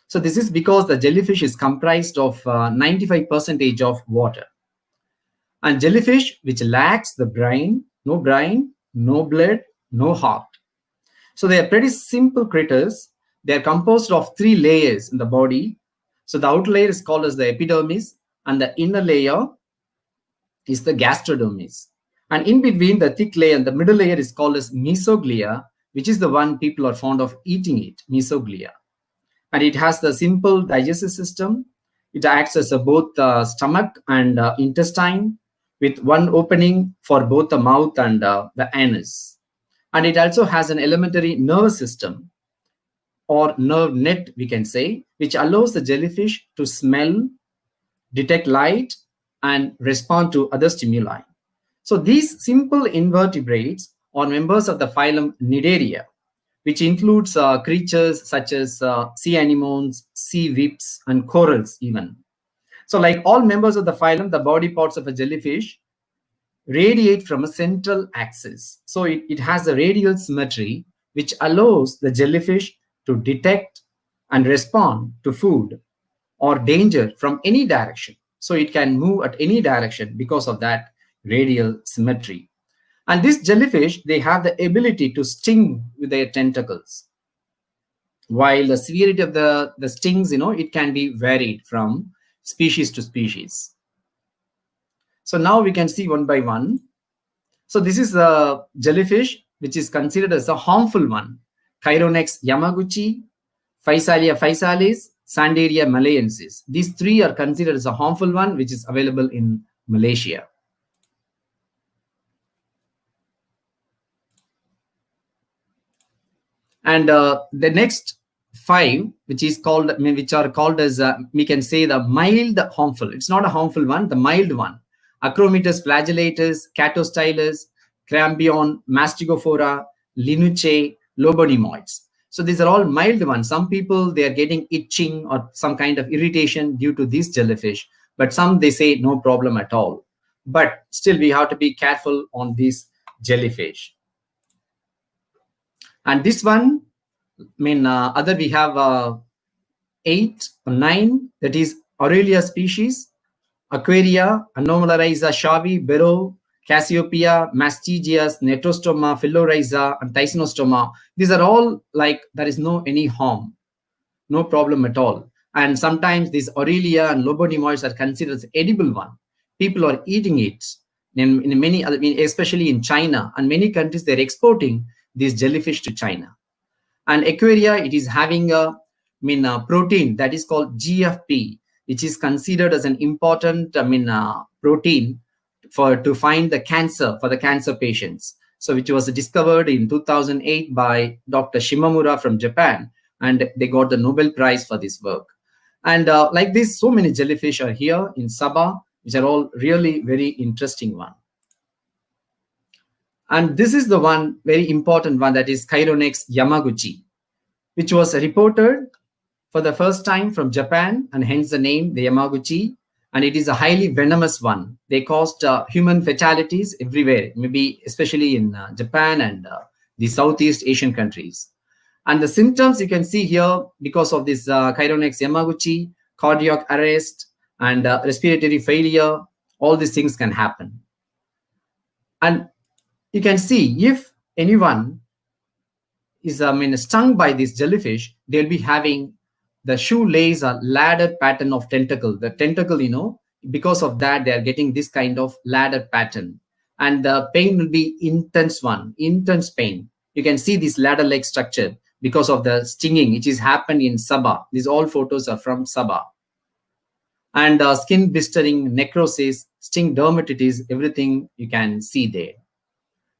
So this is because the jellyfish is comprised of 95% of water. And jellyfish which lacks the brain, no blood, no heart. So they are pretty simple critters. They are composed of 3 layers in the body. So the outer layer is called as the epidermis, and the inner layer is the gastrodermis. And in between the thick layer and the middle layer is called as mesoglia, which is the one people are fond of eating it, mesoglia. And it has the simple digestive system. It acts as both the stomach and intestine, with one opening for both the mouth and the anus. And it also has an elementary nervous system, or nerve net, we can say, which allows the jellyfish to smell, detect light, and respond to other stimuli. So these simple invertebrates are members of the phylum Cnidaria, which includes creatures such as sea anemones, sea whips, and corals even. So like all members of the phylum, the body parts of a jellyfish radiate from a central axis. So it has a radial symmetry, which allows the jellyfish to detect and respond to food or danger from any direction. So it can move at any direction because of that radial symmetry. And this jellyfish, they have the ability to sting with their tentacles. While the severity of the stings, it can be varied from species to species. So now we can see one by one. So this is the jellyfish, which is considered as a harmful one. Chironex yamaguchi, Physalia physalis, Sandaria malayensis. These 3 are considered as a harmful one, which is available in Malaysia. And the next 5, which are called as, we can say, the mild harmful. It's not a harmful one, the mild one. Acrometus flagellatus, Catostylus, Crambion, Mastigophora, Linuche, Lobonemoids. So these are all mild ones. Some people, they are getting itching or some kind of irritation due to these jellyfish, but some, they say no problem at all. But still, we have to be careful on these jellyfish. And this one, we have 8 or 9, that is Aurelia species, Aquaria, Anomalariza, Shavi, Bero, Cassiopeia, Mastigias, Netostoma, Philorhiza, and Thysanostoma. These are all like there is any harm, no problem at all. And sometimes these Aurelia and Lobonemoids are considered as edible one. People are eating it in many other, especially in China and many countries, they're exporting these jellyfish to China. And aquaria, it is having a protein that is called GFP, which is considered as an important protein to find the cancer for the cancer patients. So which was discovered in 2008 by Dr. Shimamura from Japan, and they got the Nobel Prize for this work. And like this, so many jellyfish are here in Sabah, which are all really very interesting one. And this is the one very important one, that is Chironex yamaguchi, which was reported for the first time from Japan, and hence the name, the Yamaguchi. And it is a highly venomous one. They caused human fatalities everywhere, maybe especially in Japan and the Southeast Asian countries. And the symptoms you can see here, because of this Chironex yamaguchi, cardiac arrest and respiratory failure, all these things can happen. And you can see if anyone is stung by this jellyfish, they'll be having the shoelace or ladder pattern of tentacle. The tentacle, because of that, they are getting this kind of ladder pattern. And the pain will be intense pain. You can see this ladder-like structure because of the stinging, which is happened in Sabah. These all photos are from Sabah. And skin blistering, necrosis, sting dermatitis, everything you can see there.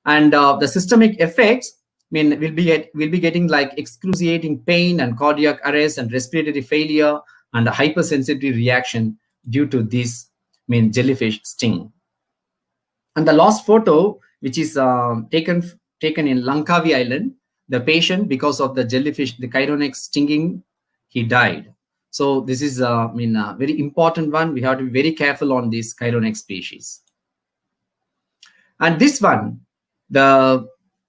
And the systemic effects, we'll be getting like excruciating pain and cardiac arrest and respiratory failure and a hypersensitivity reaction due to this jellyfish sting. And the last photo, which is taken in Langkawi Island, the patient, because of the jellyfish, the Chironex stinging, he died. So this is a very important one. We have to be very careful on this Chironex species. And this one,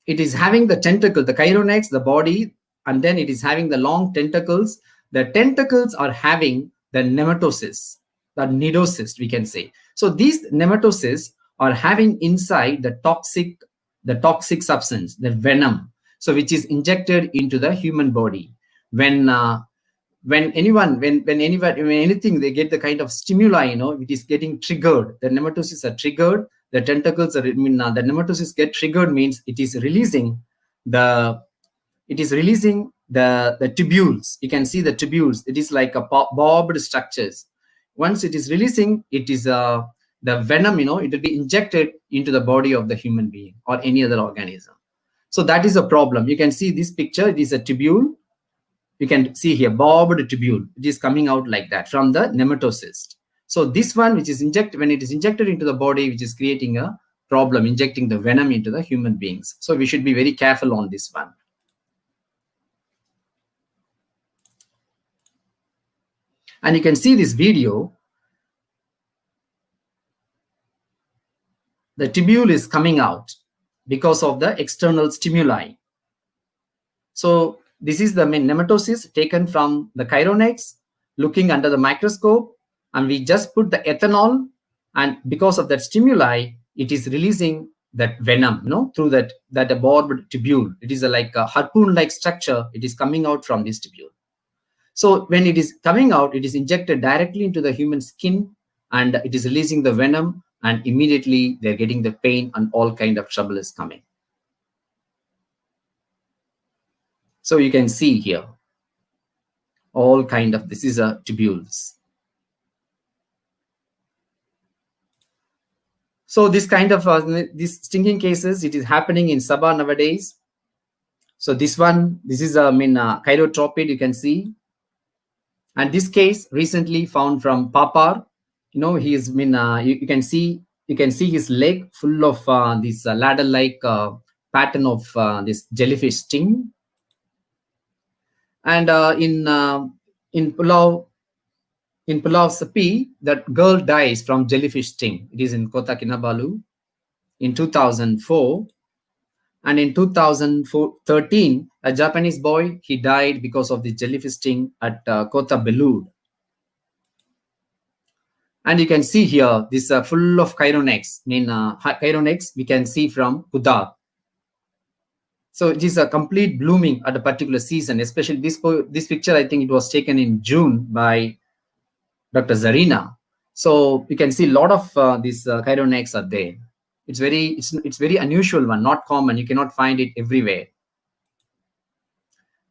it is having the tentacle, the Chironex, the body, and then it is having the long tentacles. The tentacles are having the nematocysts, the nidocysts, we can say. So these nematocysts are having inside the toxic substance, the venom, so which is injected into the human body. When anything, they get the kind of stimuli, it is getting triggered. The nematocysts are triggered. The tentacles are, the nematocysts get triggered means it is releasing the tubules. You can see the tubules. It is like a bobbed structures. Once it is releasing, it is the venom, it will be injected into the body of the human being or any other organism. So that is a problem. You can see this picture. It is a tubule. You can see here, bobbed tubule. It is coming out like that from the nematocyst. So this one, which is injected, when it is injected into the body, which is creating a problem, injecting the venom into the human beings. So we should be very careful on this one. And you can see this video. The tubule is coming out because of the external stimuli. So this is the nematocyst taken from the Chironex, looking under the microscope. And we just put the ethanol, and because of that stimuli, it is releasing that venom, through that bobbed tubule. It is like a harpoon-like structure. It is coming out from this tubule. So when it is coming out, it is injected directly into the human skin, and it is releasing the venom, and immediately they're getting the pain, and all kind of trouble is coming. So you can see here, all kind of, this is a tubules. So this kind of these stinging cases, it is happening in Sabah nowadays. So this is a chirotropid, you can see. And this case recently found from Papar. He is you can see his leg full of this ladder-like pattern of this jellyfish sting. And in Pulau Sepi, that girl dies from jellyfish sting. It is in Kota Kinabalu in 2004. And in 2013, a Japanese boy, he died because of the jellyfish sting at Kota Belud. And you can see here, this full of Chironex. Chironex we can see from Kudat. So it is a complete blooming at a particular season, especially this picture, I think it was taken in June by Dr. Zarina. So you can see a lot of these Chironex are there. It's very unusual one, not common. You cannot find it everywhere.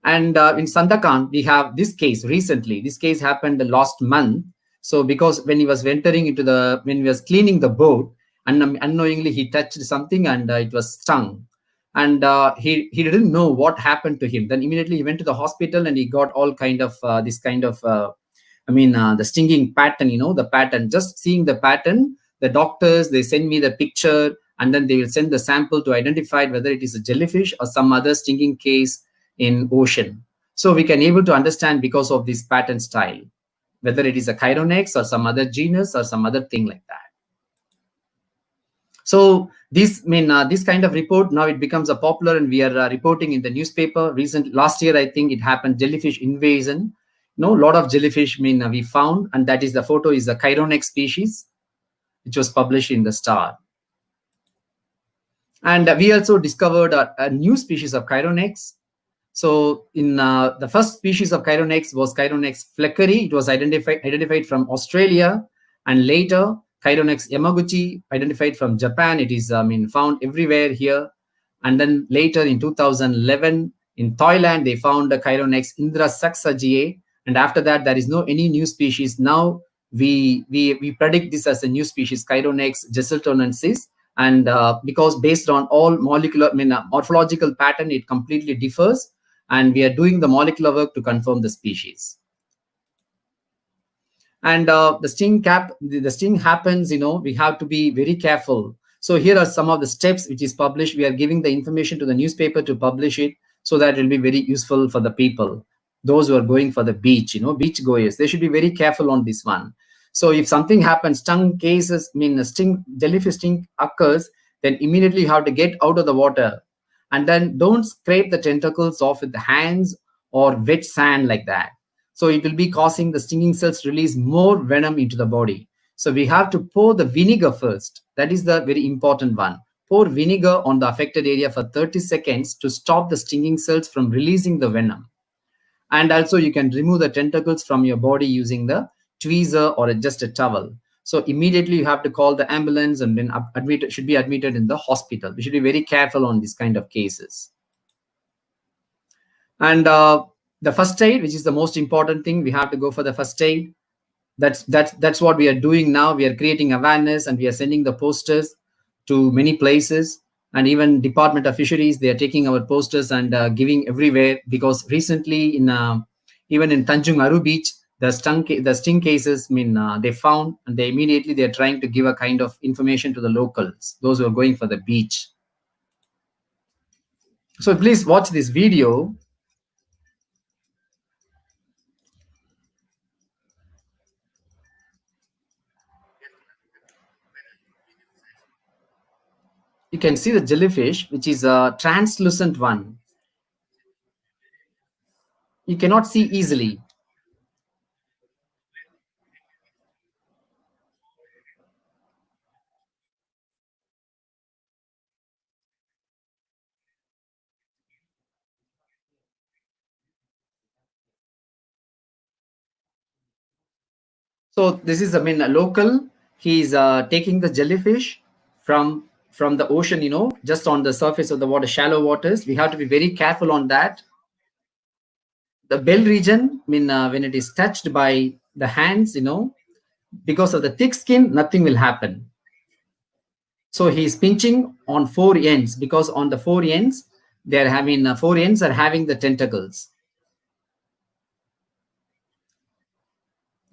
And in Sandakan, we have this case recently. This case happened the last month. So because when he was entering into when he was cleaning the boat, and unknowingly he touched something and it was stung. And he didn't know what happened to him. Then immediately he went to the hospital and he got all kind of this kind of, the stinging pattern, the pattern. Just seeing the pattern, the doctors, they send me the picture and then they will send the sample to identify whether it is a jellyfish or some other stinging case in ocean. So we can able to understand because of this pattern style, whether it is a Chironex or some other genus or some other thing like that. So this kind of report, now it becomes a popular and we are reporting in the newspaper. Last year, I think it happened, jellyfish invasion. A lot of jellyfish we found, and that is the photo is the Chironex species, which was published in the Star. And we also discovered a new species of Chironex. So in the first species of Chironex was Chironex fleckeri. It was identified from Australia, and later Chironex yamaguchi, identified from Japan. It is found everywhere here. And then later in 2011 in Thailand, they found the Chironex Indra saxagiae. And after that, there is no any new species. Now we predict this as a new species, Chironex jesseltonensis. And because based on all molecular, morphological pattern, it completely differs. And we are doing the molecular work to confirm the species. And the sting happens, we have to be very careful. So here are some of the steps which is published. We are giving the information to the newspaper to publish it so that it will be very useful for the people. Those who are going for the beach, beach goers, they should be very careful on this one. So if something happens, stung cases, jellyfish sting occurs, then immediately you have to get out of the water. And then don't scrape the tentacles off with the hands or wet sand like that. So it will be causing the stinging cells release more venom into the body. So we have to pour the vinegar first. That is the very important one. Pour vinegar on the affected area for 30 seconds to stop the stinging cells from releasing the venom. And also you can remove the tentacles from your body using the tweezer or just a towel. So immediately you have to call the ambulance and then should be admitted in the hospital. We should be very careful on this kind of cases. And the first aid, which is the most important thing, we have to go for the first aid. That's what we are doing now. We are creating awareness and we are sending the posters to many places. And even Department of Fisheries, they are taking our posters and giving everywhere, because recently even in Tanjung Aru Beach, the sting cases, they found, and they are trying to give a kind of information to the locals, those who are going for the beach. So please watch this video. You can see the jellyfish, which is a translucent one. You cannot see easily. So this is, a local. He's taking the jellyfish from the ocean, just on the surface of the water, shallow waters. We have to be very careful on that. The bell region, when it is touched by the hands, because of the thick skin, nothing will happen. So he's pinching on 4 ends, because on the 4 ends, they're having 4 ends are having the tentacles.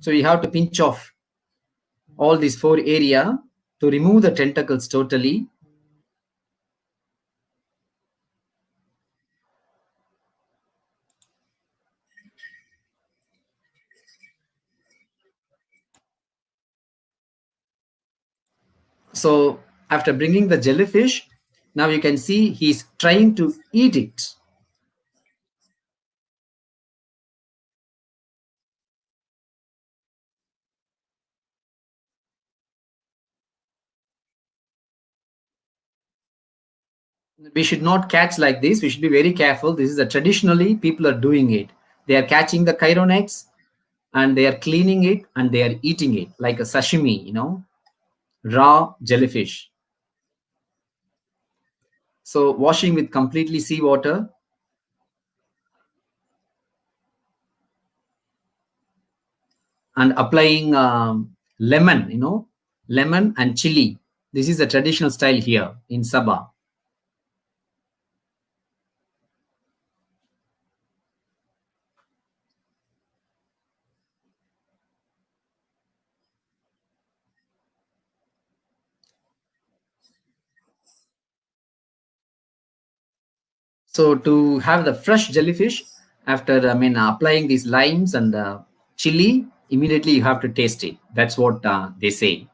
So you have to pinch off all these 4 area to remove the tentacles totally. So after bringing the jellyfish, now you can see he's trying to eat it. We should not catch like this. We should be very careful. This is traditionally people are doing it. They are catching the Chironex and they are cleaning it and they are eating it like a sashimi, raw jellyfish. So washing with completely seawater. and applying lemon, lemon and chili. This is a traditional style here in Sabah. So to have the fresh jellyfish, after applying these limes and chili, immediately you have to taste it. That's what they say.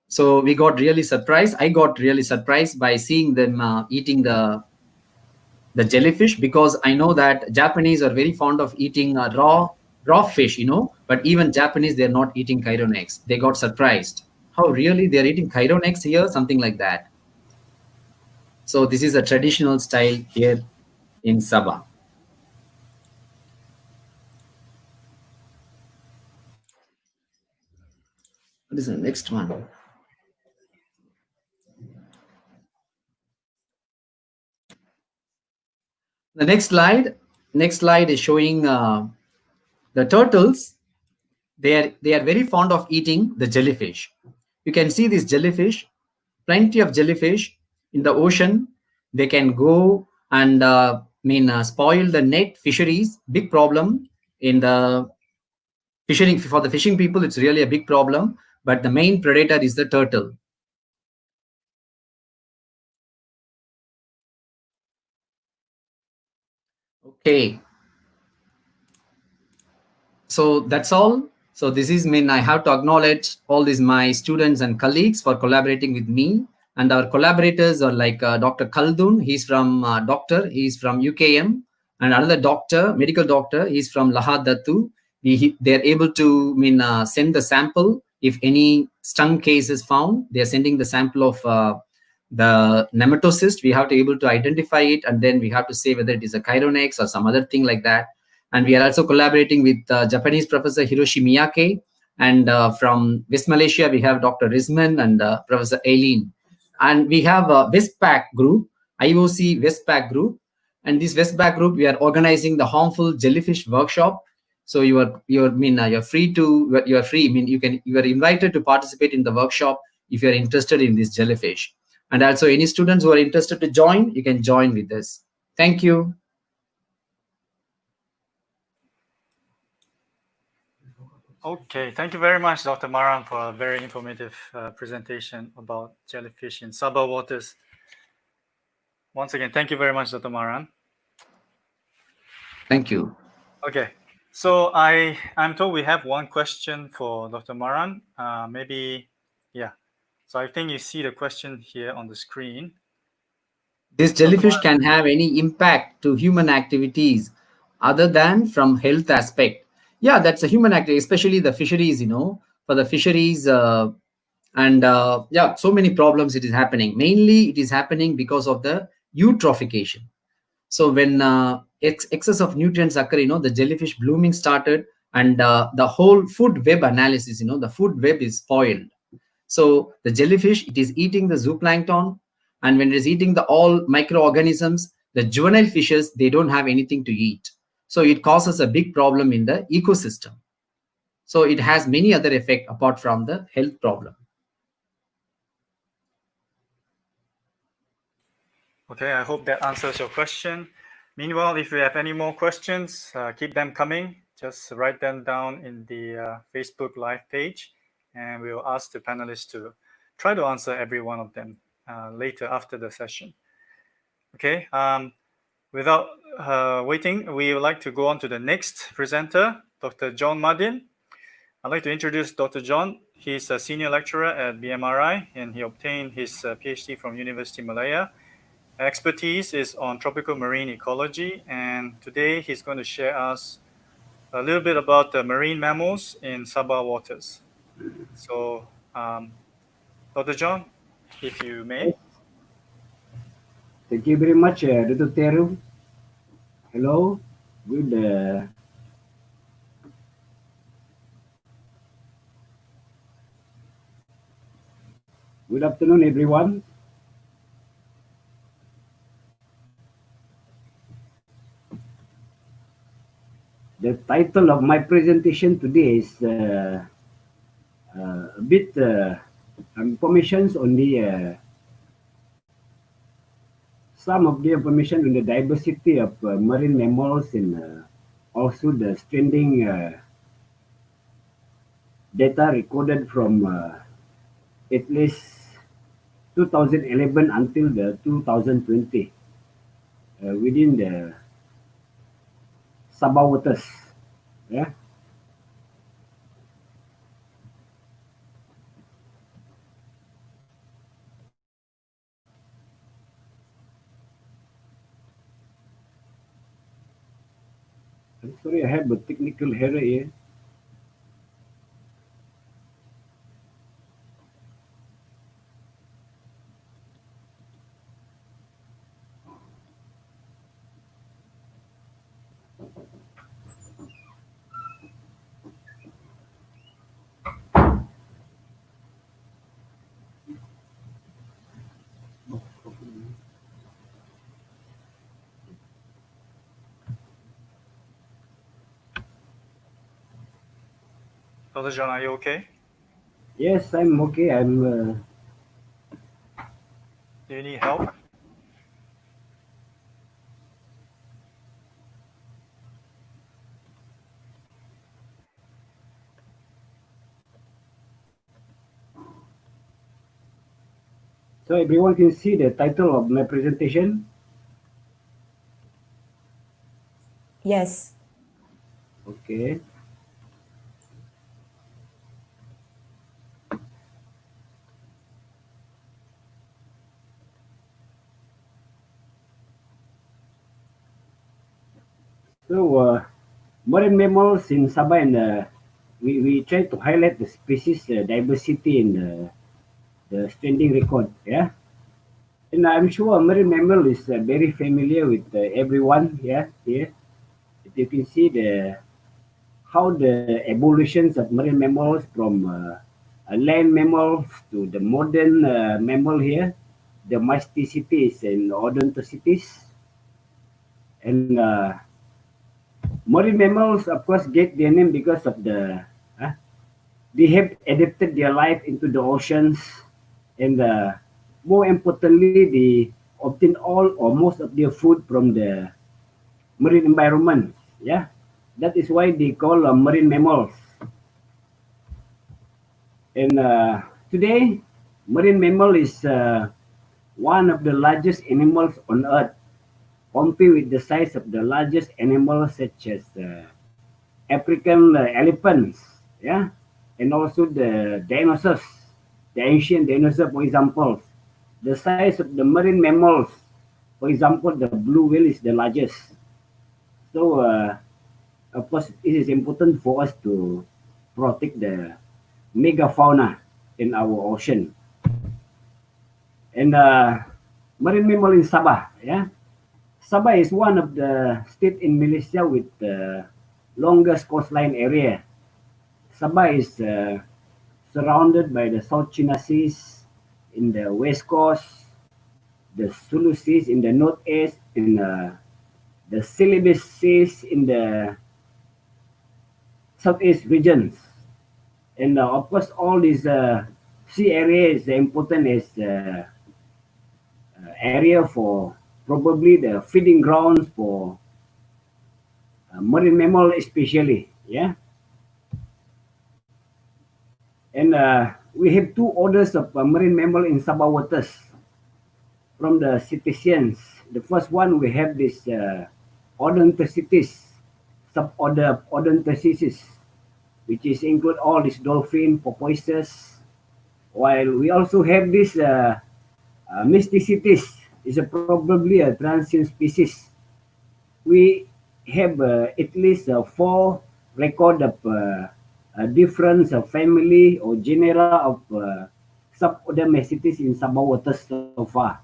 So we got really surprised. I got really surprised by seeing them eating the jellyfish, because I know that Japanese are very fond of eating raw fish, but even Japanese, they're not eating chironex. They got surprised. How really they're eating chironex here? Something like that. So this is a traditional style here in Sabah. What is the next one? The next slide is showing the turtles. They are very fond of eating the jellyfish. You can see this jellyfish, plenty of jellyfish in the ocean. They can go and spoil the net fisheries. Big problem in the fishing. For the fishing people, it's really a big problem. But the main predator is the turtle. Okay. So that's all. So this is I have to acknowledge all these my students and colleagues for collaborating with me. And our collaborators are like Dr. Khaldun. He's from doctor. He's from UKM. And another doctor, medical doctor, he's from Lahad Datu. They're able to send the sample. If any stung case is found, they're sending the sample of the nematocyst. We have to able to identify it, and then we have to say whether it is a chironex or some other thing like that. And we are also collaborating with Japanese professor Hiroshi Miyake. And from West Malaysia, we have Dr. Rizman and Professor Aileen. And we have a Westpac group, IOC Westpac group. And this Westpac group, we are organizing the harmful jellyfish workshop. So you are free to you are invited to participate in the workshop if you are interested in this jellyfish. And also any students who are interested to join, you can join with us. Thank you. Okay, thank you very much, Dr. Maran, for a very informative presentation about jellyfish in Sabah waters. Once again, thank you very much, Dr. Maran. Thank you. Okay, so I'm told we have one question for Dr. Maran. So I think you see the question here on the screen. This jellyfish can have any impact to human activities other than from health aspect. Yeah, that's a human activity, especially the fisheries, for the fisheries. So many problems it is happening. Mainly it is happening because of the eutrophication. So when excess of nutrients occur, the jellyfish blooming started, and the whole food web analysis, the food web is spoiled. So the jellyfish, it is eating the zooplankton, and when it is eating the all microorganisms, the juvenile fishes, they don't have anything to eat. So it causes a big problem in the ecosystem. So it has many other effects apart from the health problem. Okay, I hope that answers your question. Meanwhile, if you have any more questions, keep them coming. Just write them down in the Facebook Live page, and we will ask the panelists to try to answer every one of them later after the session. Okay, without waiting, we would like to go on to the next presenter, Dr. John Madin. I'd like to introduce Dr. John. He's a senior lecturer at BMRI, and he obtained his PhD from Universiti Malaya. Expertise is on tropical marine ecology, and today he's going to share us a little bit about the marine mammals in Sabah waters. So, Dr. John, if you may. Thank you very much, Dr. Teru. Hello, good afternoon, everyone. The title of my presentation today is a bit informations on the some of the information on the diversity of marine mammals and also the stranding data recorded from at least 2011 until the 2020 within the Sabah waters. Yeah. I'm sorry, I have a technical error here. Dr. John, are you okay? Yes, I'm okay. Do you need help? So everyone can see the title of my presentation. Yes. Okay. So marine mammals in Sabah and we try to highlight the species diversity in the standing record. Yeah. And I'm sure marine mammal is very familiar with everyone. Yeah. Here, if you can see how the evolutions of marine mammals from land mammals to the modern mammal here, the masticities and odontocities. And marine mammals, of course, get their name because of they have adapted their life into the oceans, and more importantly, they obtain all or most of their food from the marine environment. Yeah, that is why they call marine mammals. And today, marine mammal is one of the largest animals on Earth, compared with the size of the largest animals such as African elephants, yeah, and also the dinosaurs, the ancient dinosaurs, for example. The size of the marine mammals, for example, the blue whale is the largest. So, of course, it is important for us to protect the megafauna in our ocean. And marine mammal in Sabah, yeah. Sabah is one of the state in Malaysia with the longest coastline area. Sabah is surrounded by the South China Seas in the west coast, the Sulu Seas in the northeast, and the Celebes Seas in the southeast regions. And of course, all these sea areas important as area for probably the feeding grounds for marine mammal especially, yeah. And we have two orders of marine mammal in Sabah waters from the cetaceans. The first one, we have this odontocities, suborder of odontocystis, which is include all these dolphin, porpoises, while we also have this mysticitis, is probably a transient species. We have at least four record of different family or genera of suborder Mysticitis in Sabah waters so far.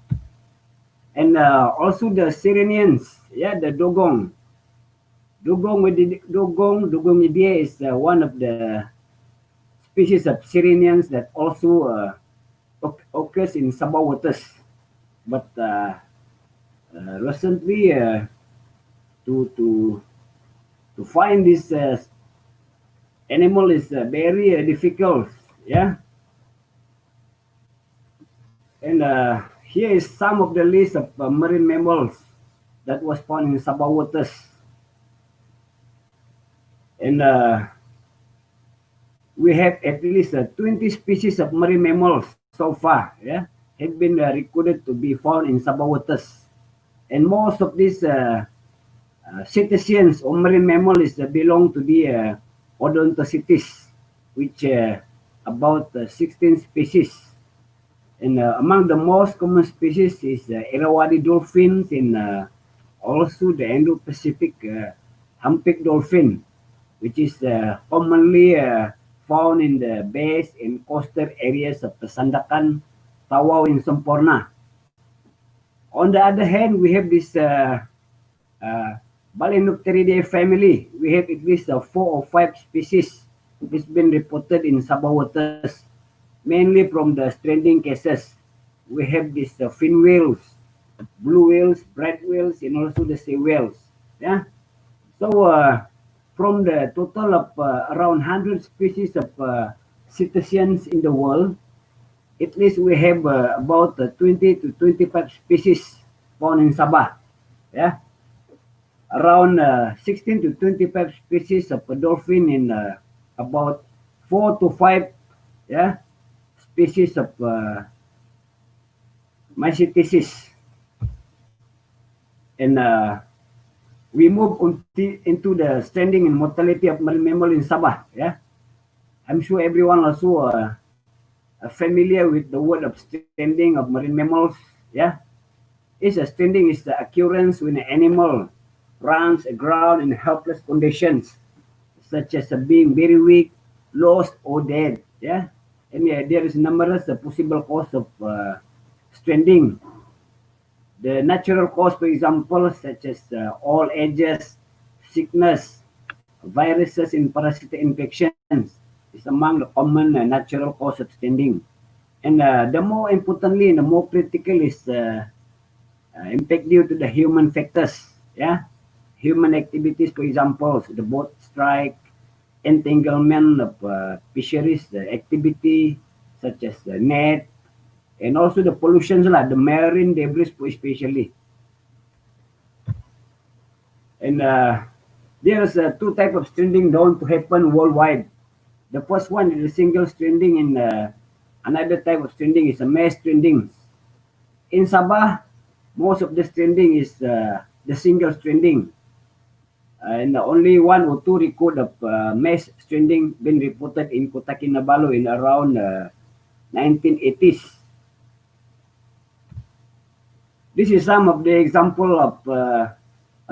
And also the Sirenians, yeah, the dugong. Dugongidia is one of the species of Sirenians that also occurs in Sabah waters. But recently, to to find this animal is very difficult. Yeah. And here is some of the list of marine mammals that was found in Sabah waters. And we have at least 20 species of marine mammals so far, yeah, have been recorded to be found in Sabah waters. And most of these cetaceans or marine mammals belong to the Odontocetes, which about 16 species. And among the most common species is Irrawaddy dolphins and also the Indo-Pacific humpback dolphin, which is commonly found in the bays and coastal areas of the Sandakan, Tawau, and Semporna. On the other hand, we have this Balanopteridae family. We have at least 4 or 5 species which has been reported in Sabah waters, mainly from the stranding cases. We have these fin whales, blue whales, bright whales, and also the sea whales. Yeah. So from the total of around 100 species of cetaceans in the world, at least we have about 20 to 25 species found in Sabah. Yeah. Around 16 to 25 species of dolphin and about 4 to 5 species of myceticis. And we move on into the stranding and mortality of marine mammal in Sabah. Yeah, I'm sure everyone also familiar with the word of stranding of marine mammals. Yeah, stranding is the occurrence when an animal runs aground in helpless conditions, such as being very weak, lost, or dead. Yeah, and there is numerous possible cause of stranding. The natural cause, for example, such as all ages, sickness, viruses, and parasitic infections, is among the common natural cause of stranding. And the more importantly and the more critical is impact due to the human factors. Yeah, human activities, for example, the boat strike, entanglement of fisheries, the activity such as the net, and also the pollutions, like the marine debris especially. And there's two types of stranding known to happen worldwide. The first one is a single stranding, and another type of stranding is a mass stranding. In Sabah, most of the stranding is the single stranding. And only 1 or 2 record of mass stranding been reported in Kota Kinabalu in around 1980s. This is some of the example of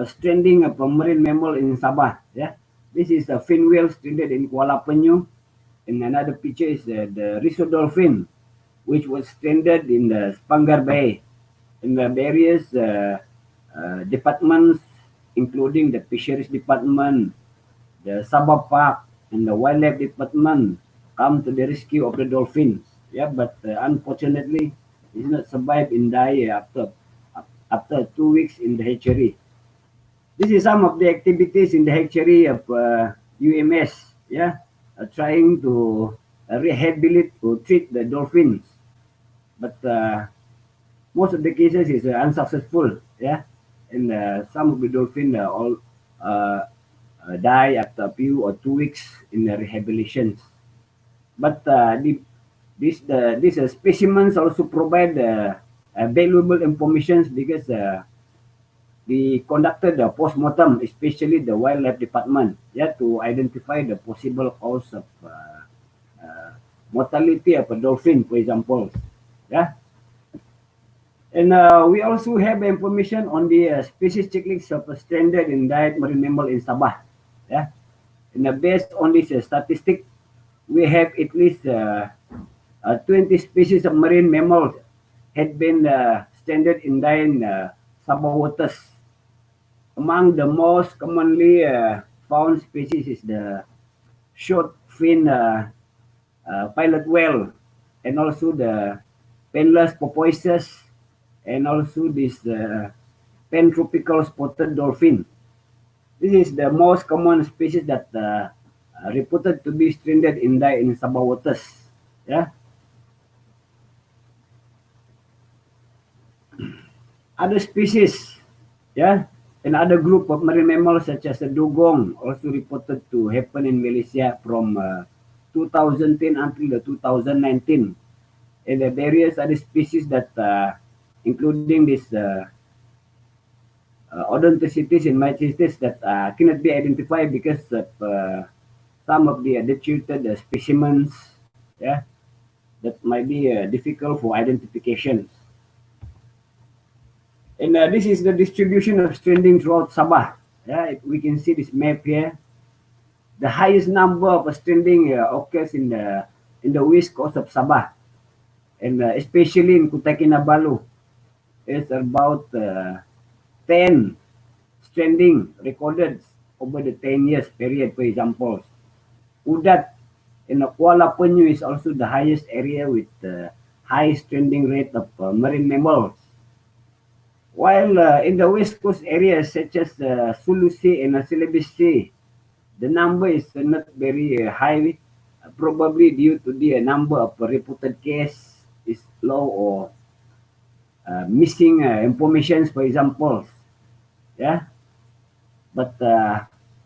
stranding of a marine mammal in Sabah. Yeah, this is a fin whale stranded in Kuala Penyu, and another picture is the Riso dolphin, which was stranded in the Spangar Bay. In the various departments, including the Fisheries Department, the Sabah Park, and the Wildlife Department, come to the rescue of the dolphins. Yeah, but unfortunately, it did not survive and die after 2 weeks in the hatchery. This is some of the activities in the hatchery of UMS. Yeah, trying to rehabilitate or treat the dolphins, but most of the cases is unsuccessful. Yeah, and some of the dolphins all die after a few or 2 weeks in the rehabilitations. But these specimens also provide valuable information because we conducted the post-mortem, especially the wildlife department, yeah, to identify the possible cause of mortality of a dolphin, for example. Yeah. And we also have information on the species checklist of a stranded and died marine mammal in Sabah. Yeah. And based on this statistic, we have at least 20 species of marine mammals had been stranded and died in Sabah waters. Among the most commonly found species is the short fin pilot whale, and also the penless porpoises, and also this pantropical spotted dolphin. This is the most common species that reported to be stranded in Sabah waters. Yeah. Other species, yeah, another group of marine mammals such as the dugong also reported to happen in Malaysia from 2010 until the 2019. And the various other species that, including this odontocetes and mycetes that cannot be identified because of some of the deteriorated specimens, yeah, that might be difficult for identification. And this is the distribution of stranding throughout Sabah. Yeah, we can see this map here. The highest number of stranding occurs in the west coast of Sabah, and especially in Kutai Kinabalu. It's about 10 stranding recorded over the 10 years period, for example. Udat in Kuala Penyu is also the highest area with the highest stranding rate of marine mammals. While in the west coast areas such as Sulu Sea and Celebes Sea, the number is not very high, probably due to the number of reported cases is low or missing information, for example. Yeah, but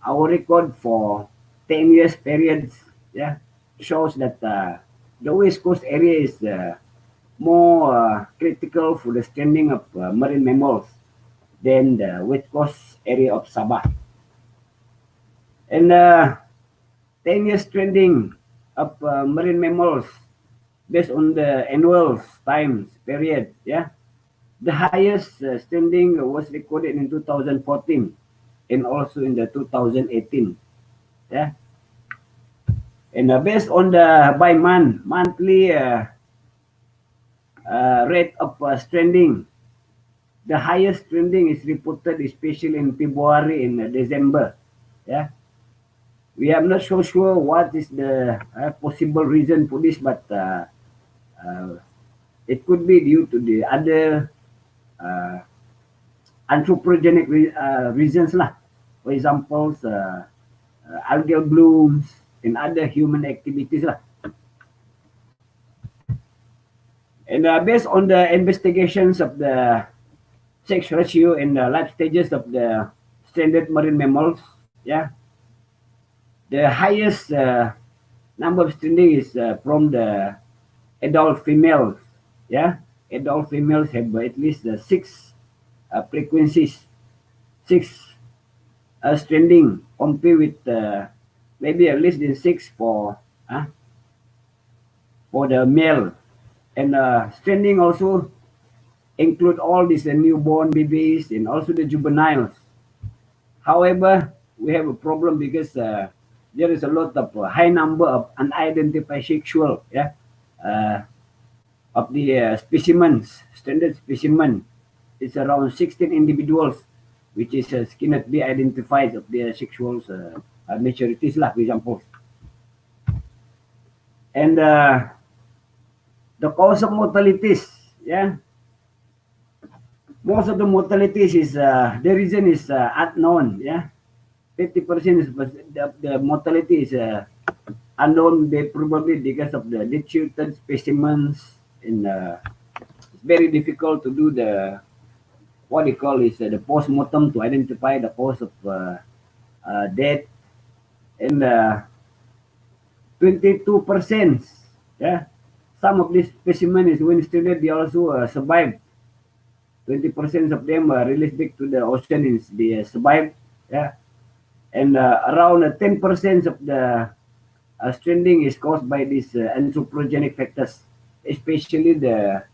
our record for 10 years periods, yeah, shows that the west coast area is more critical for the stranding of marine mammals than the west coast area of Sabah. And 10 years stranding of marine mammals based on the annual times period, yeah. The highest stranding was recorded in 2014 and also in the 2018, yeah. And based on the by monthly rate of stranding, the highest stranding is reported especially in February and December. Yeah, we are not so sure what is the possible reason for this, but it could be due to the other anthropogenic reasons lah. For example, algal blooms and other human activities lah. And based on the investigations of the sex ratio and the life stages of the stranded marine mammals, yeah, the highest number of stranding is from the adult females. Yeah, adult females have at least six frequencies, six stranding, compared with maybe at least in six for the male. And stranding also include all these newborn babies and also the juveniles. However, we have a problem because there is a lot of high number of unidentified sexual, yeah, of the specimens, standard specimen. It's around 16 individuals, which is cannot be identified of their sexual maturities, lah, for example. And the cause of mortalities, yeah. Most of the mortalities is the reason is unknown, yeah. 50% is the mortality is unknown, probably because of the deteriorated specimens, and it's very difficult to do the what they call is the post-mortem to identify the cause of death. And 22%, yeah, some of these specimens when stranded they also survived. 20% of them are released back to the ocean and they survived, yeah. And around 10% of the stranding is caused by these anthropogenic factors, especially the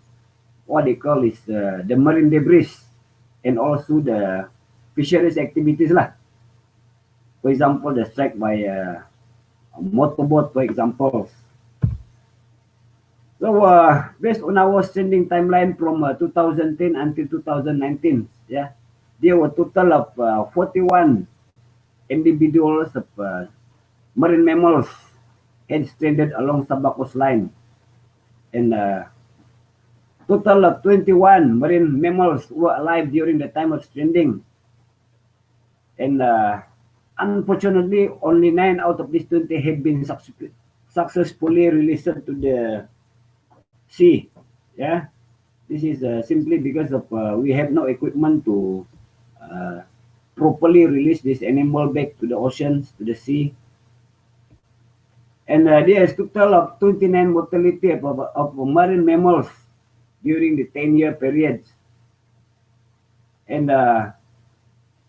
what they call is the marine debris and also the fisheries activities lah. For example, the strike by a motorboat, for example. So based on our stranding timeline from 2010 until 2019, yeah, there were a total of 41 individuals of marine mammals had stranded along Sabah coastline, and total of 21 marine mammals were alive during the time of stranding. And unfortunately, only 9 out of these 20 have been successfully released to the sea. Yeah, this is simply because of we have no equipment to properly release this animal back to the oceans, to the sea. And there is total of 29 mortality of marine mammals during the 10-year period. And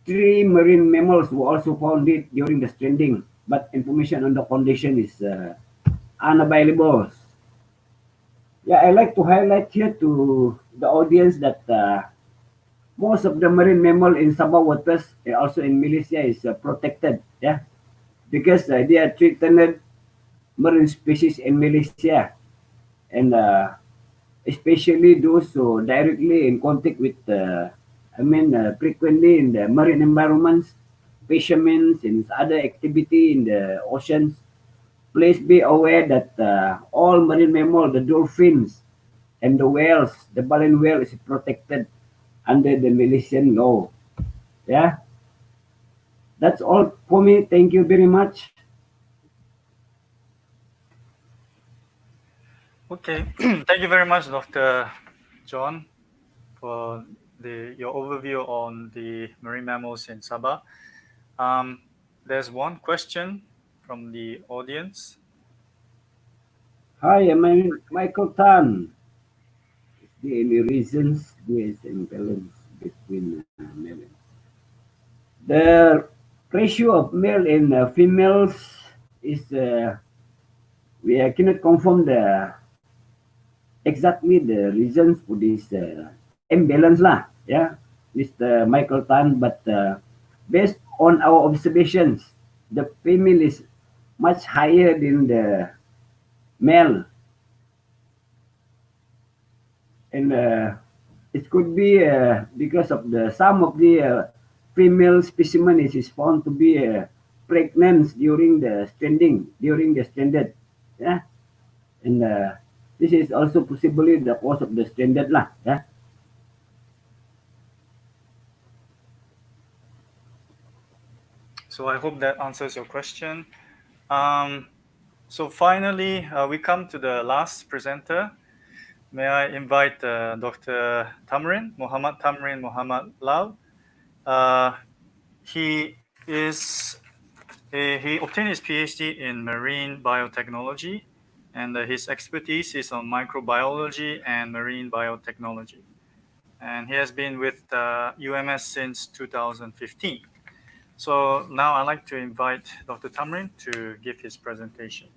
3 marine mammals were also found dead during the stranding, but information on the condition is unavailable. Yeah, I like to highlight here to the audience that most of the marine mammal in Sabah waters and also in Malaysia is protected, yeah, because they are threatened marine species in Malaysia, and especially those who directly in contact with, frequently in the marine environments, fishermen and other activity in the oceans. Please be aware that all marine mammal, the dolphins and the whales, the baleen whale is protected under the Malaysian law. Yeah, that's all for me. Thank you very much. Okay, thank you very much, Dr. John, for your overview on the marine mammals in Sabah. There's one question from the audience. Hi, I'm Michael Tan. Is there any reasons there is imbalance between male? The ratio of male and females is we cannot confirm the exactly the reasons for this imbalance lah. Yeah, Mr. Michael Tan, but based on our observations, the female is much higher than the male, and it could be because of the some of the female specimen is found to be pregnant during the stranded, yeah, and this is also possibly the cause of the stranded lah, yeah. So I hope that answers your question. So finally, we come to the last presenter. May I invite Dr. Muhammad Lau. He obtained his PhD in marine biotechnology, and his expertise is on microbiology and marine biotechnology. And he has been with UMS since 2015. So now I'd like to invite Dr. Tamrin to give his presentation.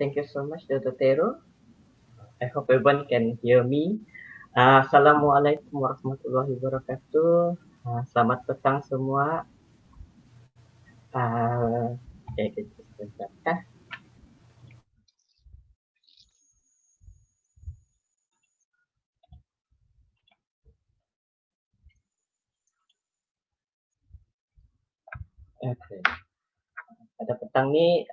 Thank you so much, Dr. Tero. I hope everyone can hear me. Assalamualaikum warahmatullahi wabarakatuh. Selamat petang semua. Okay, kita sebentar. Okay. Pada petang ni,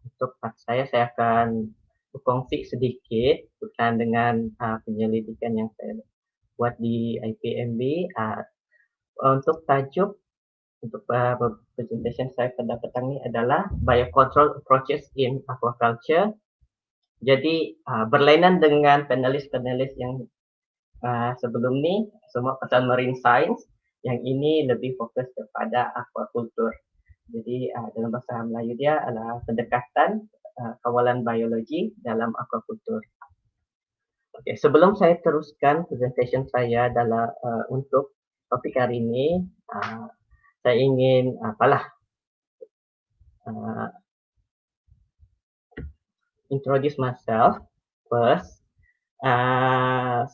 untuk saya akan berkongsi sedikit berkaitan dengan penyelidikan yang saya buat di IPMB. Untuk tajuk untuk presentation saya pada petang ni adalah Biocontrol Approaches in Aquaculture. Jadi berlainan dengan panelis-panelis yang sebelum ni, semua pasal marine science, yang ini lebih fokus kepada aquaculture. Jadi dalam bahasa Melayu dia adalah pendekatan kawalan biologi dalam aquaculture. Okay, sebelum saya teruskan presentation saya dalam untuk topik hari ini, saya ingin introduce myself first.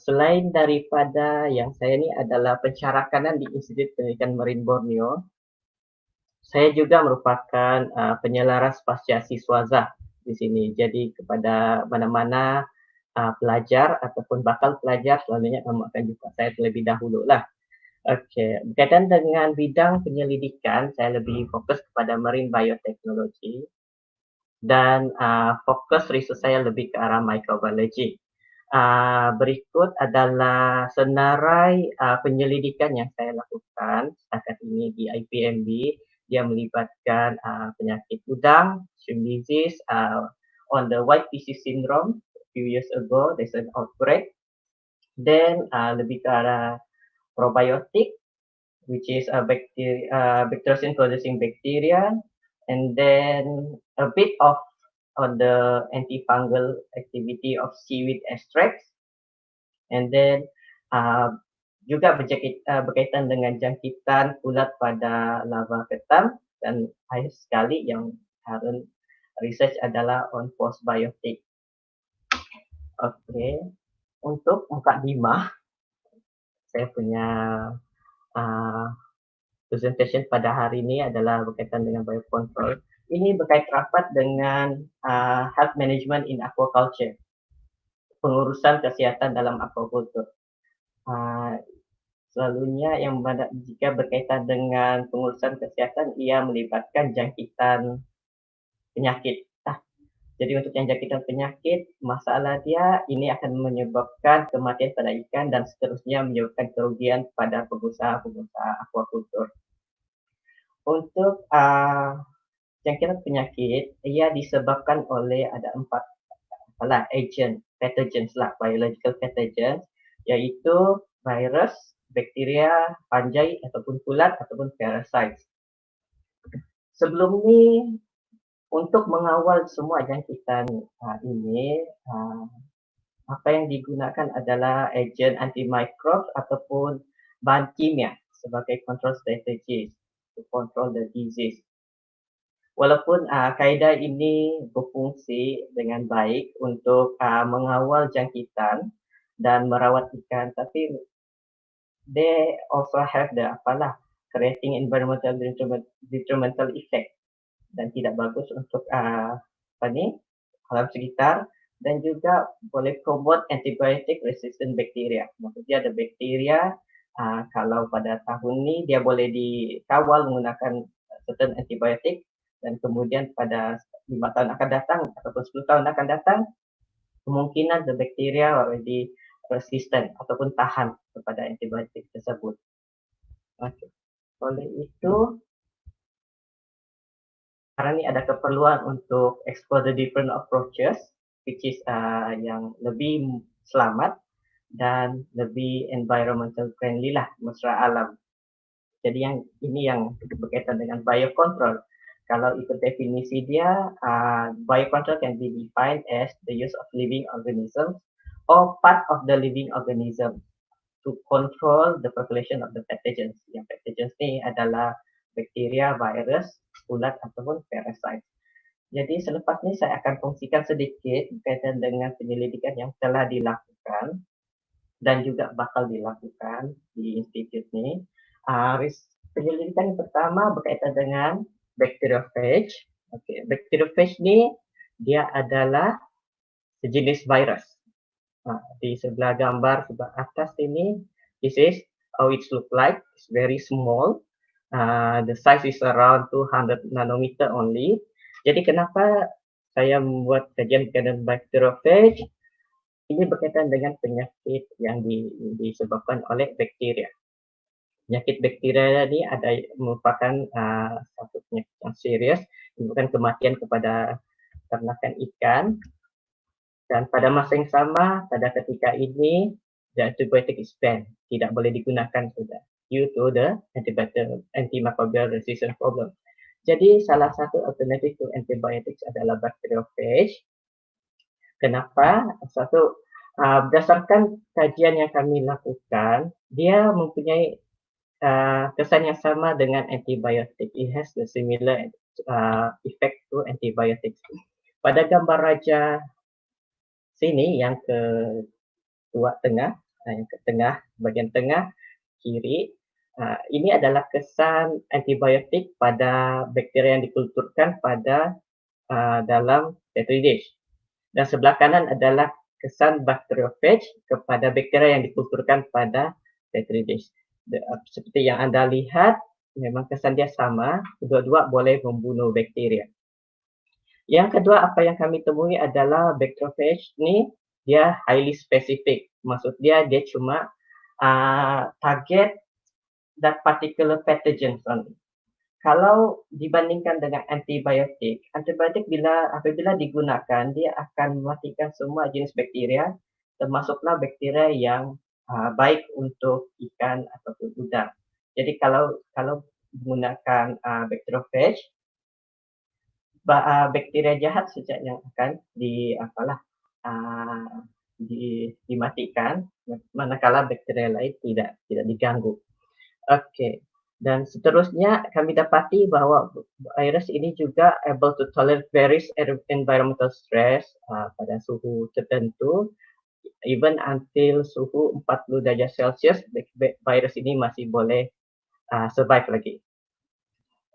Selain daripada yang saya ni adalah pensyarah kanan di Institut Penyelidikan Marin Borneo, saya juga merupakan penyelaras pasca siswaza di sini. Jadi kepada mana-mana pelajar ataupun bakal pelajar, selalunya kamu akan jumpa saya terlebih dahulu lah. Okey, berkaitan dengan bidang penyelidikan, saya lebih fokus kepada marine biotechnology dan fokus research saya lebih ke arah microbiology. Berikut adalah senarai penyelidikan yang saya lakukan setakat ini di IPMB. Dia melibatkan penyakit udang, shrimp disease, on the white PC syndrome. A few years ago, there's an outbreak. Then lebih ke arah probiotic, which is a bacteriocin producing bacteria, and then a bit of on the antifungal activity of seaweed extracts, and then juga berkaitan dengan jangkitan ulat pada lava ketam, dan akhir sekali yang current research adalah on postbiotic. Oke, untuk 45 saya punya presentation pada hari ini adalah berkaitan dengan biocontrol. Ini berkait rapat dengan health management in aquaculture, pengurusan kesihatan dalam aquaculture. Selalunya yang jika berkaitan dengan pengurusan kesihatan, ia melibatkan jangkitan penyakit. Jadi untuk yang jangkitan penyakit, masalah dia ini akan menyebabkan kematian pada ikan dan seterusnya menyebabkan kerugian pada pengusaha-pengusaha aquaculture. Untuk jangkitan penyakit, ia disebabkan oleh ada 4 agent, pathogens biological pathogens, yaitu virus, bakteria, fungi, ataupun kulat, ataupun parasites. Sebelum ini, untuk mengawal semua jangkitan ini, apa yang digunakan adalah agent antimicrobes ataupun bahan kimia sebagai control strategies to control the disease. Walaupun kaedah ini berfungsi dengan baik untuk mengawal jangkitan dan merawat ikan, tapi they also have the creating environmental detrimental effect, dan tidak bagus untuk alam sekitar, dan juga boleh promote antibiotic resistant bacteria. Maksudnya ada bakteria kalau pada tahun ini dia boleh dikawal menggunakan certain antibiotik, dan kemudian pada 5 tahun akan datang ataupun 10 tahun akan datang, kemungkinan the bacteria already resistant ataupun tahan kepada antibiotik tersebut. Okay. Oleh itu, sekarang ini ada keperluan untuk explore the different approaches, which is yang lebih selamat dan lebih environmental friendly mesra alam. Jadi yang berkaitan dengan biocontrol. Kalau ikut definisi dia, biocontrol can be defined as the use of living organisms or part of the living organism to control the population of the pathogens. Yang pathogens ini adalah bakteria, virus, ulat, ataupun parasite. Jadi selepas ini saya akan kongsikan sedikit berkaitan dengan penyelidikan yang telah dilakukan dan juga bakal dilakukan di institut ini. Penyelidikan yang pertama berkaitan dengan bacteriophage. Okay. Bacteriophage ini dia adalah sejenis virus. Di sebelah gambar sebelah atas ini, this is how it look like. It's very small. The size is around 200 nanometer only. Jadi kenapa saya membuat kajian dengan bacteriophage? Ini berkaitan dengan penyakit yang disebabkan oleh bakteria. Penyakit bakteria ini merupakan satu penyakit yang serius, menyebabkan kematian kepada ternakan ikan. Dan pada masa yang sama, pada ketika ini, the antibiotic is banned, tidak boleh digunakan sudah, due to the antimicrobial resistance problem. Jadi salah satu alternatif to antibiotics adalah bacteriophage. Kenapa? Berdasarkan kajian yang kami lakukan, dia mempunyai kesan yang sama dengan antibiotik. It has the similar effect to antibiotics. Pada gambar raja sini yang bagian tengah kiri, ini adalah kesan antibiotik pada bakteria yang dikulturkan pada dalam petri dish. Dan sebelah kanan adalah kesan bacteriophage kepada bakteria yang dikulturkan pada petri dish. Seperti yang Anda lihat, memang kesan dia sama, kedua-dua boleh membunuh bakteria. Yang kedua, apa yang kami temui adalah bacteriophage ini dia highly specific. Maksud dia cuma target that particular pathogen only. Kalau dibandingkan dengan antibiotik apabila digunakan, dia akan mematikan semua jenis bakteria, termasuklah bakteria yang baik untuk ikan ataupun udang. Jadi kalau menggunakan bacteriophage, bakteria jahat saja yang akan dimatikan, manakala bakteria lain tidak diganggu. Okey. Dan seterusnya kami dapati bahawa virus ini juga able to tolerate various environmental stress pada suhu tertentu, even until suhu 40 darjah Celsius, virus ini masih boleh survive lagi.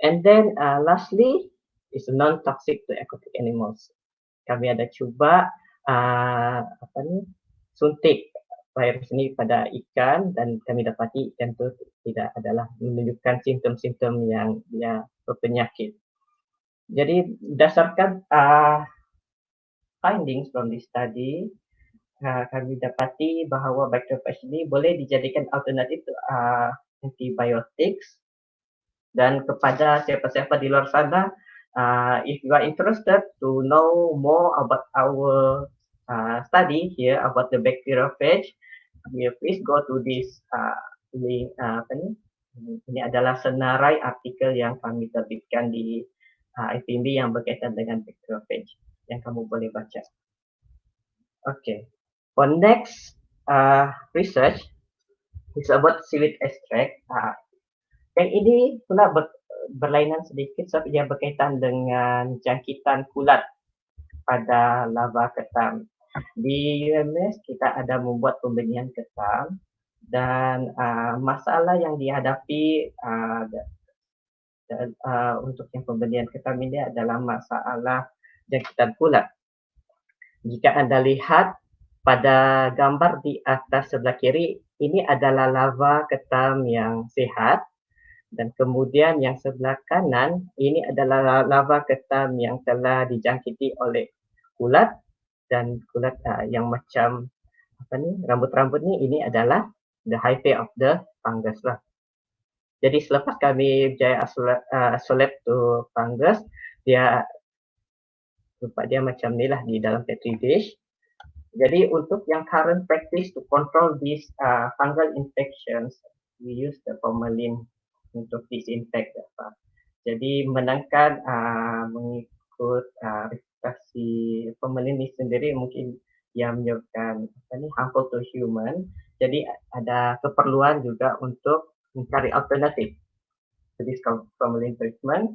And then lastly is non-toxic to aquatic animals. Kami ada cuba suntik virus ini pada ikan, dan kami dapati ikan itu tidak adalah menunjukkan simptom-simptom yang dia berpenyakit. Jadi berdasarkan findings from this study, kami dapati bahawa bacteriophage ini boleh dijadikan alternatif antibiotics. Dan kepada siapa-siapa di luar sana, if you are interested to know more about our study here about the bacteriophage, please go to this link. Ini adalah senarai artikel yang kami terbitkan di IPMB yang berkaitan dengan bacteriophage yang kamu boleh baca. Okay. For next research is about seaweed extract. Yang ini pula berlainan sedikit sebab dia berkaitan dengan jangkitan kulat pada lava ketam. Di UMS kita ada membuat pembenihan ketam, dan masalah yang dihadapi untuk yang pembenihan ketam ini adalah masalah jangkitan kulat. Jika Anda lihat pada gambar di atas sebelah kiri, ini adalah lava ketam yang sehat, dan kemudian yang sebelah kanan ini adalah lava ketam yang telah dijangkiti oleh kulat, dan kulat yang macam rambut-rambut ini adalah the hyphae of the fungus lah. Jadi selepas kami berjaya isolate to fungus, rupa dia macam ni lah di dalam petri dish. Jadi untuk yang current practice to control these fungal infections, we use the formalin untuk disinfect. Jadi menangkan mengikut reputasi formalin ini sendiri mungkin yang menyebabkan harmful to human. Jadi ada keperluan juga untuk mencari alternatif to this formalin treatment.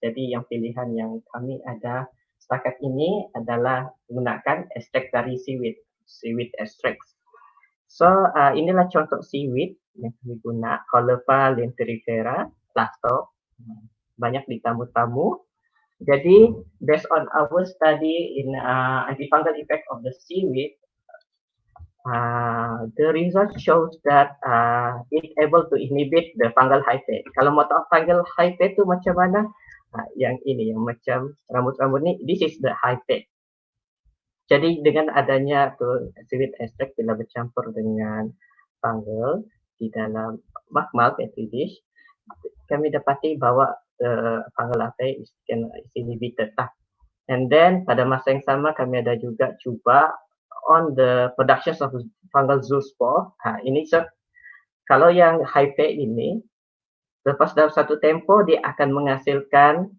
Jadi yang pilihan yang kami ada setakat ini adalah menggunakan ekstrak dari seaweed extracts. So inilah contoh seaweed yang kami guna, Caulopa lentirifera, plasto, banyak di tamu-tamu. Jadi based on our study in antifungal effect of the seaweed, the result shows that it able to inhibit the fungal hyphae. Kalau mau tahu fungal hyphae itu macam mana? Yang ini, yang macam rambut-rambut ni, this is the hyphae. Jadi dengan adanya seaweed extract bila bercampur dengan fungal di dalam makmal petri dish, kami dapati bahawa fungal hyphae is inhibited lah. And then pada masa yang sama kami ada juga cuba on the production of fungal zoospore. Ini kalau yang hyphae ini lepas dalam satu tempo dia akan menghasilkan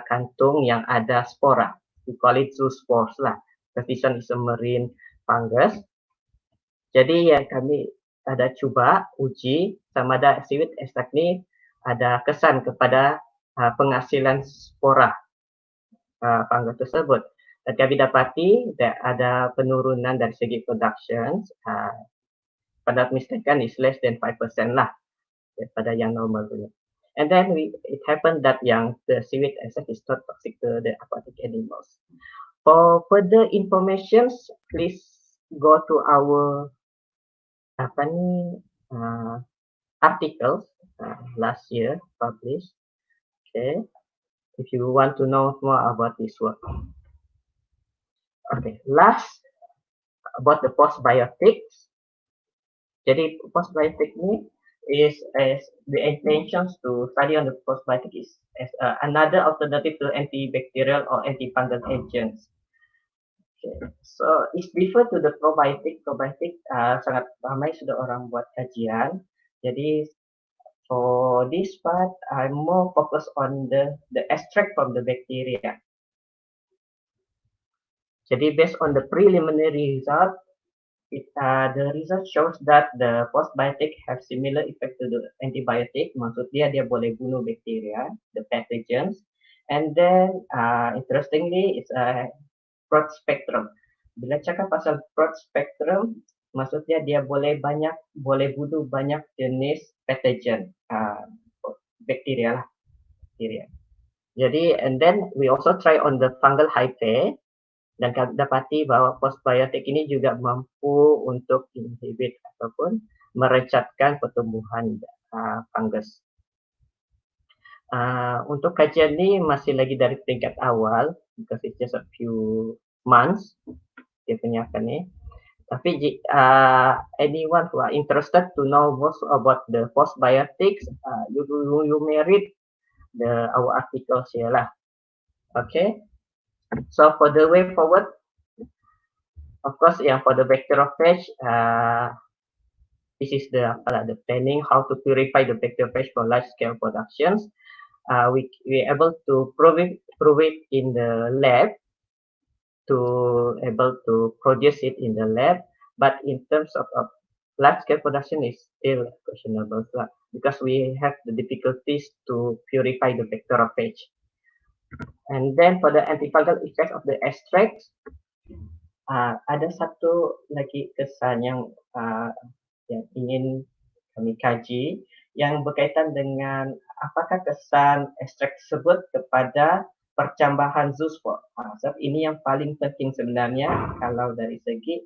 kantung yang ada spora. We call it zoospores lah. Persistent is a marine fungus. Jadi yang kami ada cuba uji sama ada seaweed extract ni ada kesan kepada penghasilan spora fungus tersebut. Dan kami dapati ada penurunan dari segi production, pada mistaken is less than 5% lah daripada yang normal punya. And then it happened that the seaweed extract is not toxic to the aquatic animals. For further information, please go to our articles last year published. Okay, if you want to know more about this work. Okay, last about the postbiotics. Jadi postbiotic ini is the intentions to study on the postbiotic is as another alternative to antibacterial or antifungal agents. Okay. So it's different to the probiotic. Probiotic sangat ramai sudah orang buat kajian. Jadi for this part, I'm more focused on the extract from the bacteria. Jadi based on the preliminary result, the result shows that the postbiotic have similar effect to the antibiotic. Maksudnya dia boleh bunuh bakteria, the pathogens. And then interestingly, it's a broad spectrum. Bila cakap pasal broad spectrum, maksudnya dia boleh bunuh banyak jenis pathogen, bakteria lah, bakteria. Jadi, and then we also try on the fungal hyphae. Dan kami dapati bahwa postbiotik ini juga mampu untuk inhibit ataupun merecatkan pertumbuhan fungus. Untuk kajian ini masih lagi dari peringkat awal, because it's just a few months dia punya ini. Tapi anyone who are interested to know more about the postbiotics, you may read our articles here lah. Okay. So for the way forward, of course, for the bacteriophage, this is the planning how to purify the bacteriophage for large-scale productions. We able to prove it in the lab, to able to produce it in the lab. But in terms of large-scale production is still questionable because we have the difficulties to purify the bacteriophage. And then for the antifungal effect of the extracts, ada satu lagi kesan yang ingin kami kaji yang berkaitan dengan apakah kesan ekstrak tersebut kepada percambahan zoospore. Sebab ini yang paling penting sebenarnya kalau dari segi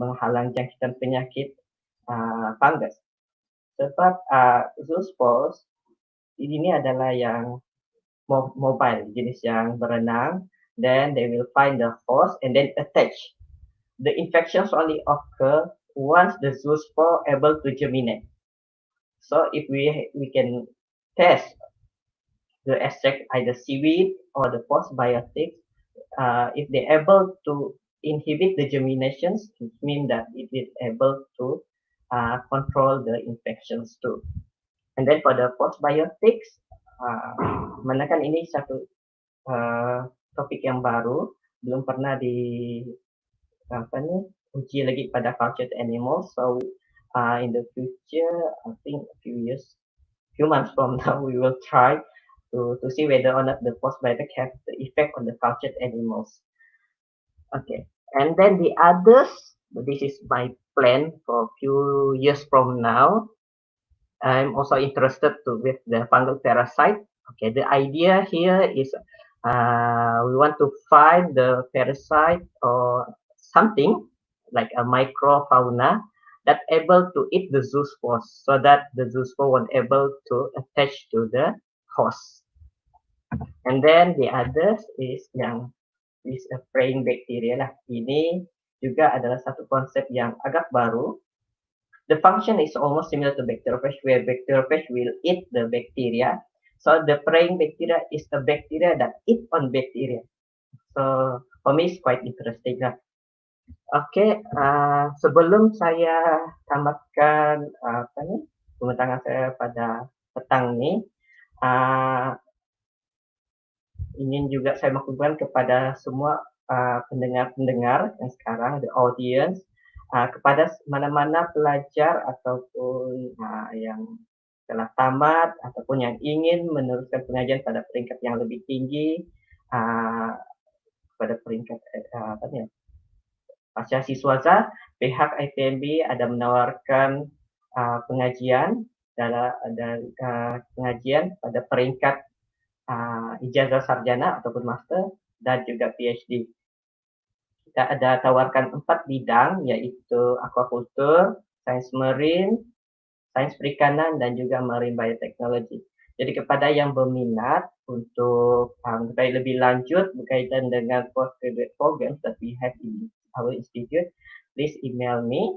menghalang jangkitan penyakit fungus. Sebab zoospores ini adalah yang mobile, jenis yang berenang, then they will find the host and then attach. The infections only occur once the zoospore able to germinate. So if we can test the extract either seaweed or the postbiotics, if they able to inhibit the germinations, it means that it is able to control the infections too. And then for the postbiotics, manakan ini satu topik yang baru, belum pernah uji lagi pada cultured animals. So in the future, I think a few months from now, we will try to see whether or not the postbiotic have the effect on the cultured animals. Okay, and then the others, this is my plan for a few years from now. I'm also interested with the fungal parasite. Okay, the idea here is we want to find the parasite or something like a microfauna that able to eat the zoospores, so that the zoospore won't able to attach to the host. And then the others is a praying bacteria lah. Ini juga adalah satu konsep yang agak baru. The function is almost similar to bacteriophage, where bacteriophage will eat the bacteria. So the praying bacteria is the bacteria that eat on bacteria. So for me, it's quite interesting lah. Okay, sebelum saya tamatkan pembentangan saya pada petang ini, ingin juga saya maklumkan kepada semua pendengar-pendengar yang sekarang, the audience, kepada mana-mana pelajar ataupun yang telah tamat ataupun yang ingin meneruskan pengajian pada peringkat yang lebih tinggi, pada peringkat pasca siswaza, pihak IPMB ada menawarkan pengajian pengajian pada peringkat ijazah sarjana ataupun master dan juga PhD. Kita ada tawarkan 4 bidang, yaitu aquaculture, sains marine, sains perikanan, dan juga marine biotechnology. Jadi kepada yang berminat untuk lebih lanjut berkaitan dengan postgraduate programs that we have in our institute, please email me,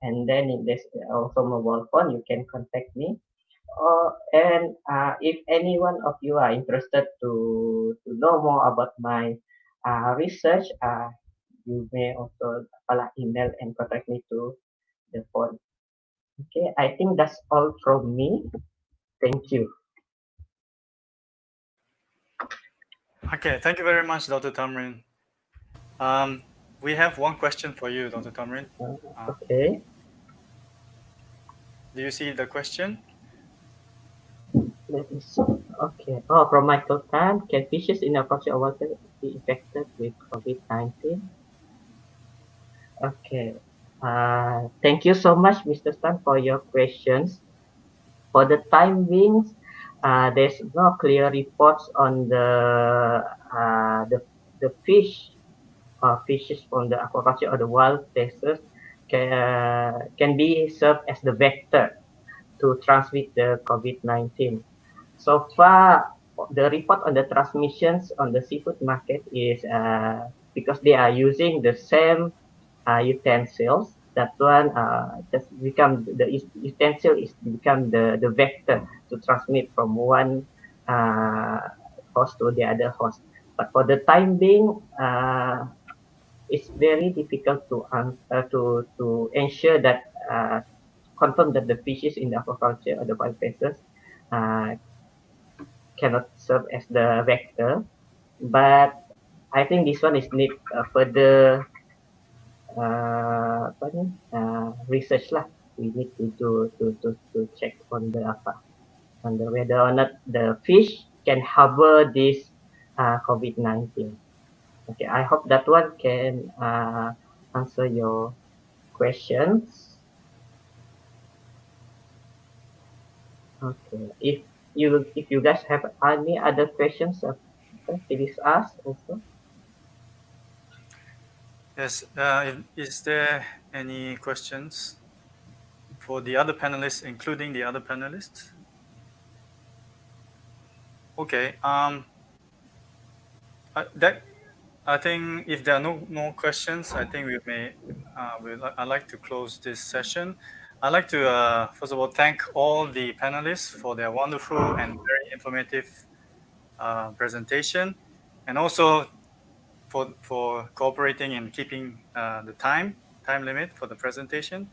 and then in this also mobile phone you can contact me. And if any one of you are interested to know more about my research, you may also email and contact me to the phone. Okay, I think that's all from me. Thank you. Okay, thank you very much, Dr. Tamrin. We have one question for you, Dr. Tamrin. Okay. Do you see the question? Let me see. Okay. Oh, from Michael Tan, can fishes in aquatic water be infected with COVID-19? Okay. Thank you so much, Mr. Tan, for your questions. For the time being, there's no clear reports on the fishes from the aquaculture or the wild places can be served as the vector to transmit the COVID-19. So far, the report on the transmissions on the seafood market is because they are using the same utensils. That one just become the utensil is become the vector to transmit from one host to the other host. But for the time being, it's very difficult to ensure that confirm that the fishes in the aquaculture or the wild places cannot serve as the vector. But I think this one is need further research lah. We need to check on the whether or not the fish can harbor this COVID-19. Okay, I hope that one can answer your questions. Okay, if you guys have any other questions, please ask also. Yes. Is there any questions for the other panelists, including the other panelists? Okay. I think if there are no more questions, I think we may. I'd like to close this session. I'd like to first of all thank all the panelists for their wonderful and very informative presentation, and also for cooperating and keeping the time limit for the presentation,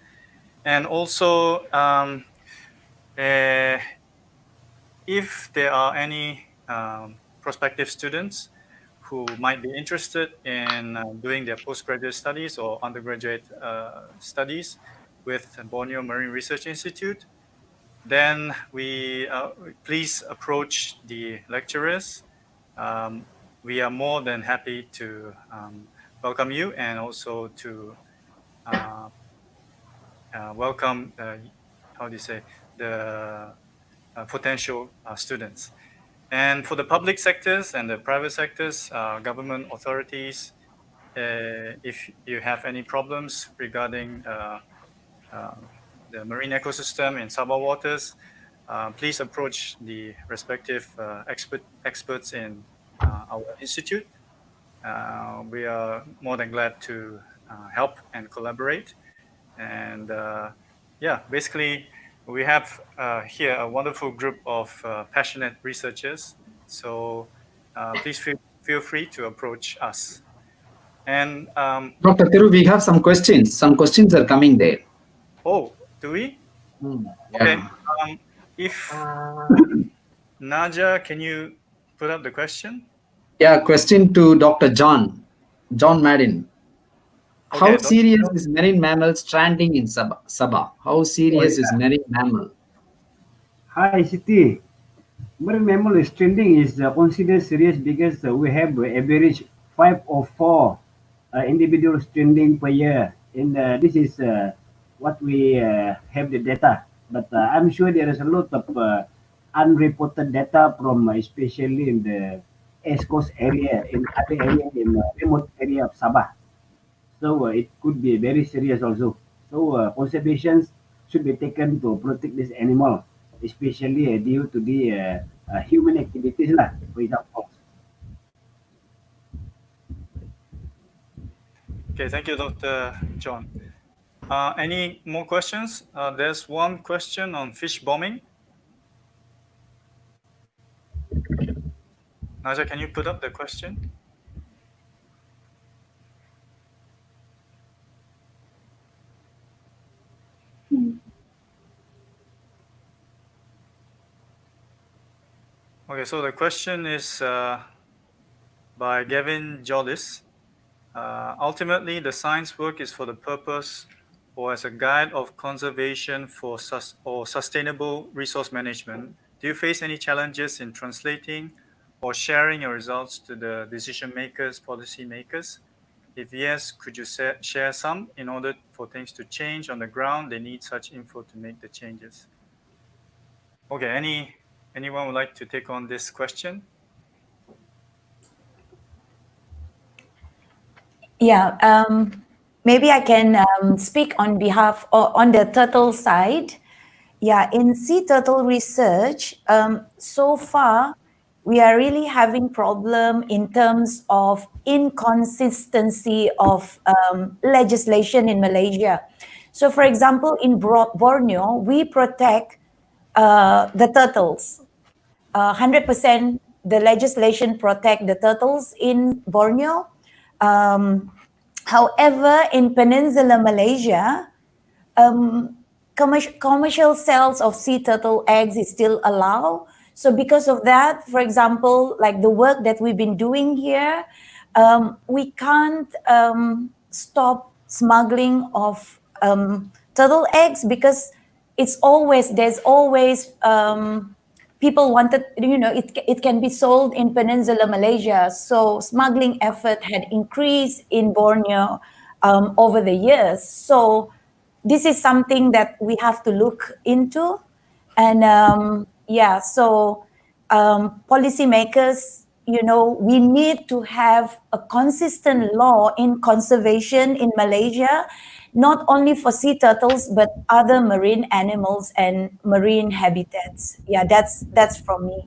and also if there are any prospective students who might be interested in doing their postgraduate studies or undergraduate studies with Borneo Marine Research Institute, then we please approach the lecturers. We are more than happy to welcome you and also to welcome the potential students. And for the public sectors and the private sectors, government authorities, if you have any problems regarding the marine ecosystem in Sabah waters, please approach the respective experts in our institute. We are more than glad to help and collaborate. And yeah, basically, we have here a wonderful group of passionate researchers. So please feel free to approach us. And Dr. Thiru, we have some questions. Some questions are coming there. Oh, do we? Okay. If Naja, can you put up the question? Yeah, question to Dr. John Madden. How Okay, serious is marine mammal stranding in Sabah? How serious is marine mammal? Hi, Siti. Marine mammal stranding is considered serious because we have average 5 or 4 individual stranding per year. And this is what we have the data. But I'm sure there is a lot of unreported data from especially in the East Coast area, in other area, in remote area of Sabah. So it could be very serious also. So conservations should be taken to protect this animal. especially due to the human activities lah, for example. Okay, thank you, Dr. John. Any more questions? There's one question on fish bombing. Naja, can you put up the question? Okay, so the question is by Gavin Jollis. Ultimately, the science work is for the purpose or as a guide of conservation for sustainable resource management. Do you face any challenges in translating or sharing your results to the decision makers, policy makers? If yes, could you share some? In order for things to change on the ground, they need such info to make the changes. Okay, anyone would like to take on this question? Yeah, maybe I can speak on behalf or on the turtle side. Yeah, in sea turtle research, so far we are really having problem in terms of inconsistency of legislation in Malaysia. So, for example, in Borneo, we protect the turtles. 100% the legislation protect the turtles in Borneo. However, in Peninsular Malaysia, commercial sales of sea turtle eggs is still allowed. So because of that, for example, like the work that we've been doing here, we can't stop smuggling of turtle eggs because there's always people wanted, it can be sold in Peninsular Malaysia. So smuggling effort had increased in Borneo over the years. So this is something that we have to look into. And so policymakers, we need to have a consistent law in conservation in Malaysia, not only for sea turtles, but other marine animals and marine habitats. Yeah, that's from me.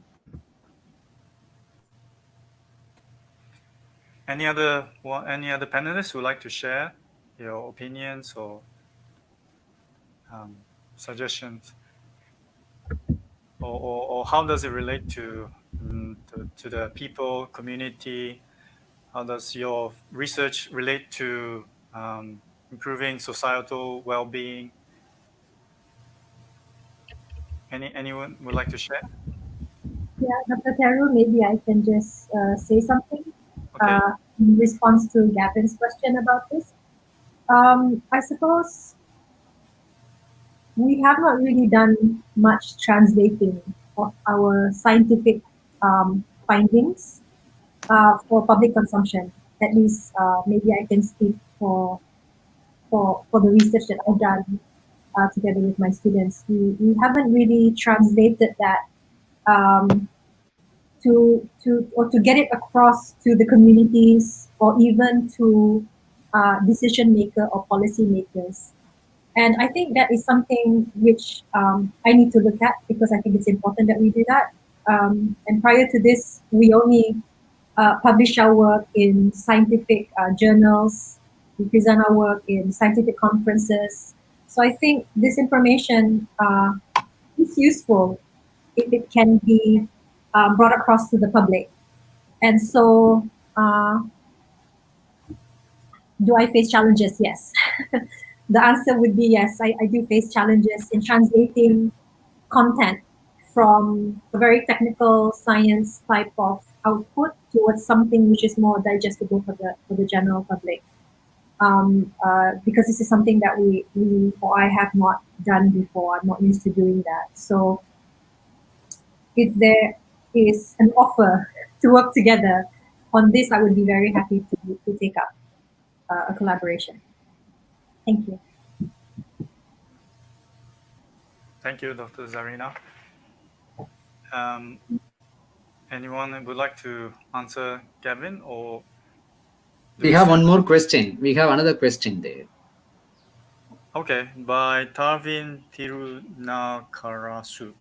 Any other panelists who would like to share your opinions or suggestions, or how does it relate to the people, community? How does your research relate to improving societal well-being? Anyone would like to share? Yeah, Dr. Teru, maybe I can just say something Okay. in response to Gavin's question about this. I suppose we have not really done much translating of our scientific findings for public consumption. At least maybe I can speak for the research that I've done together with my students. We haven't really translated that to get it across to the communities or even to decision maker or policy makers. And I think that is something which I need to look at because I think it's important that we do that. And prior to this, we only publish our work in scientific journals. We present our work in scientific conferences. So I think this information is useful if it can be brought across to the public. And so, do I face challenges? Yes. The answer would be yes, I do face challenges in translating content from a very technical science type of output towards something which is more digestible for the general public. Because this is something that we or I have not done before. I'm not used to doing that. So if there is an offer to work together on this, I would be very happy to take up a collaboration. Thank you. Thank you, Dr. Zarina. Anyone would like to answer Gavin, or we have one more question. We have another question there. Okay, by Tarvin Tirunakarasu.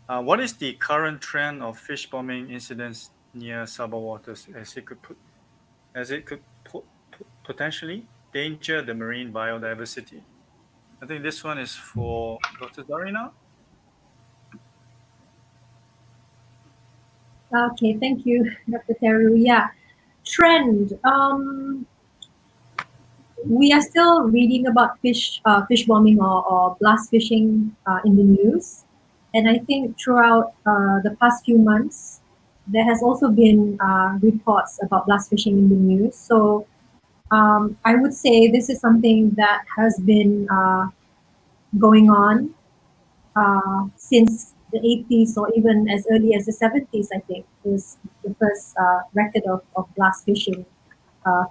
What is the current trend of fish bombing incidents near Sabah waters, as it could potentially danger the marine biodiversity? I think this one is for Dr. Zarina. Okay, thank you, Dr. Teru. Yeah, trend. We are still reading about fish bombing or blast fishing in the news, and I think throughout the past few months, there has also been reports about blast fishing in the news. So I would say this is something that has been going on since the 80s or even as early as the 70s, I think, is the first record of blast fishing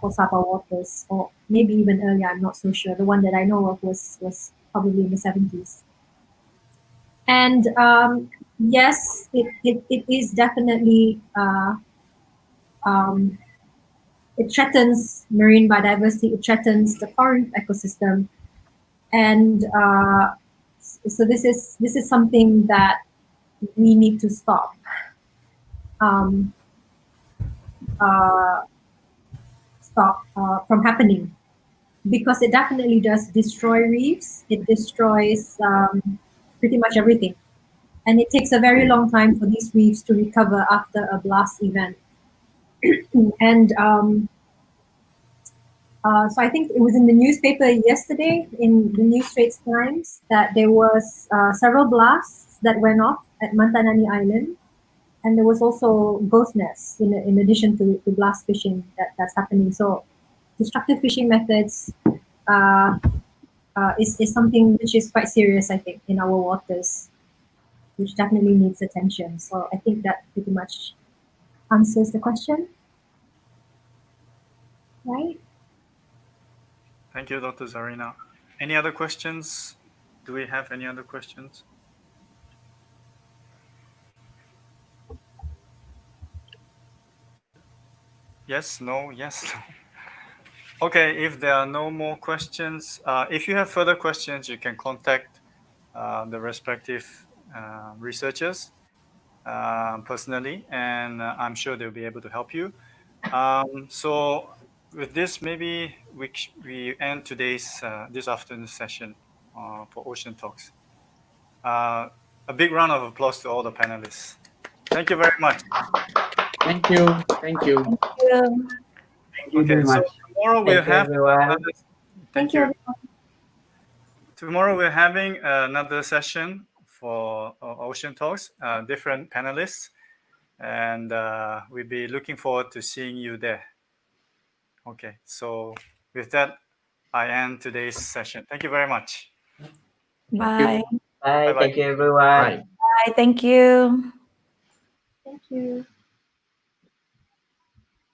for Sabah waters, or maybe even earlier, I'm not so sure. The one that I know of was probably in the 70s. And yes, it is definitely, it threatens marine biodiversity, it threatens the coral reef ecosystem. And so this is something that we need to stop. From happening, because it definitely does destroy reefs. It destroys pretty much everything, and it takes a very long time for these reefs to recover after a blast event. And so I think it was in the newspaper yesterday, in the New Straits Times, that there was several blasts that went off at Mantanani Island. And there was also ghost nests in addition to blast fishing that's happening. So destructive fishing methods is something which is quite serious, I think, in our waters, which definitely needs attention. So I think that pretty much answers the question, right? Thank you, Dr. Zarina. Any other questions? Do we have any other questions? Yes, no, yes. Okay, if there are no more questions, if you have further questions, you can contact the respective researchers personally, and I'm sure they'll be able to help you. So with this, maybe we end today's this afternoon session for Ocean Talks. A big round of applause to all the panelists. Thank you very much. Thank you. Thank you. Thank you very much. Tomorrow we'll Thank you, have everyone. Thank you. Tomorrow we're having another session for Ocean Talks, different panelists, and we'll be looking forward to seeing you there. Okay, so with that, I end today's session. Thank you very much. Bye. Bye. Bye-bye. Thank you, everyone. Bye. Bye. Thank you. Thank you.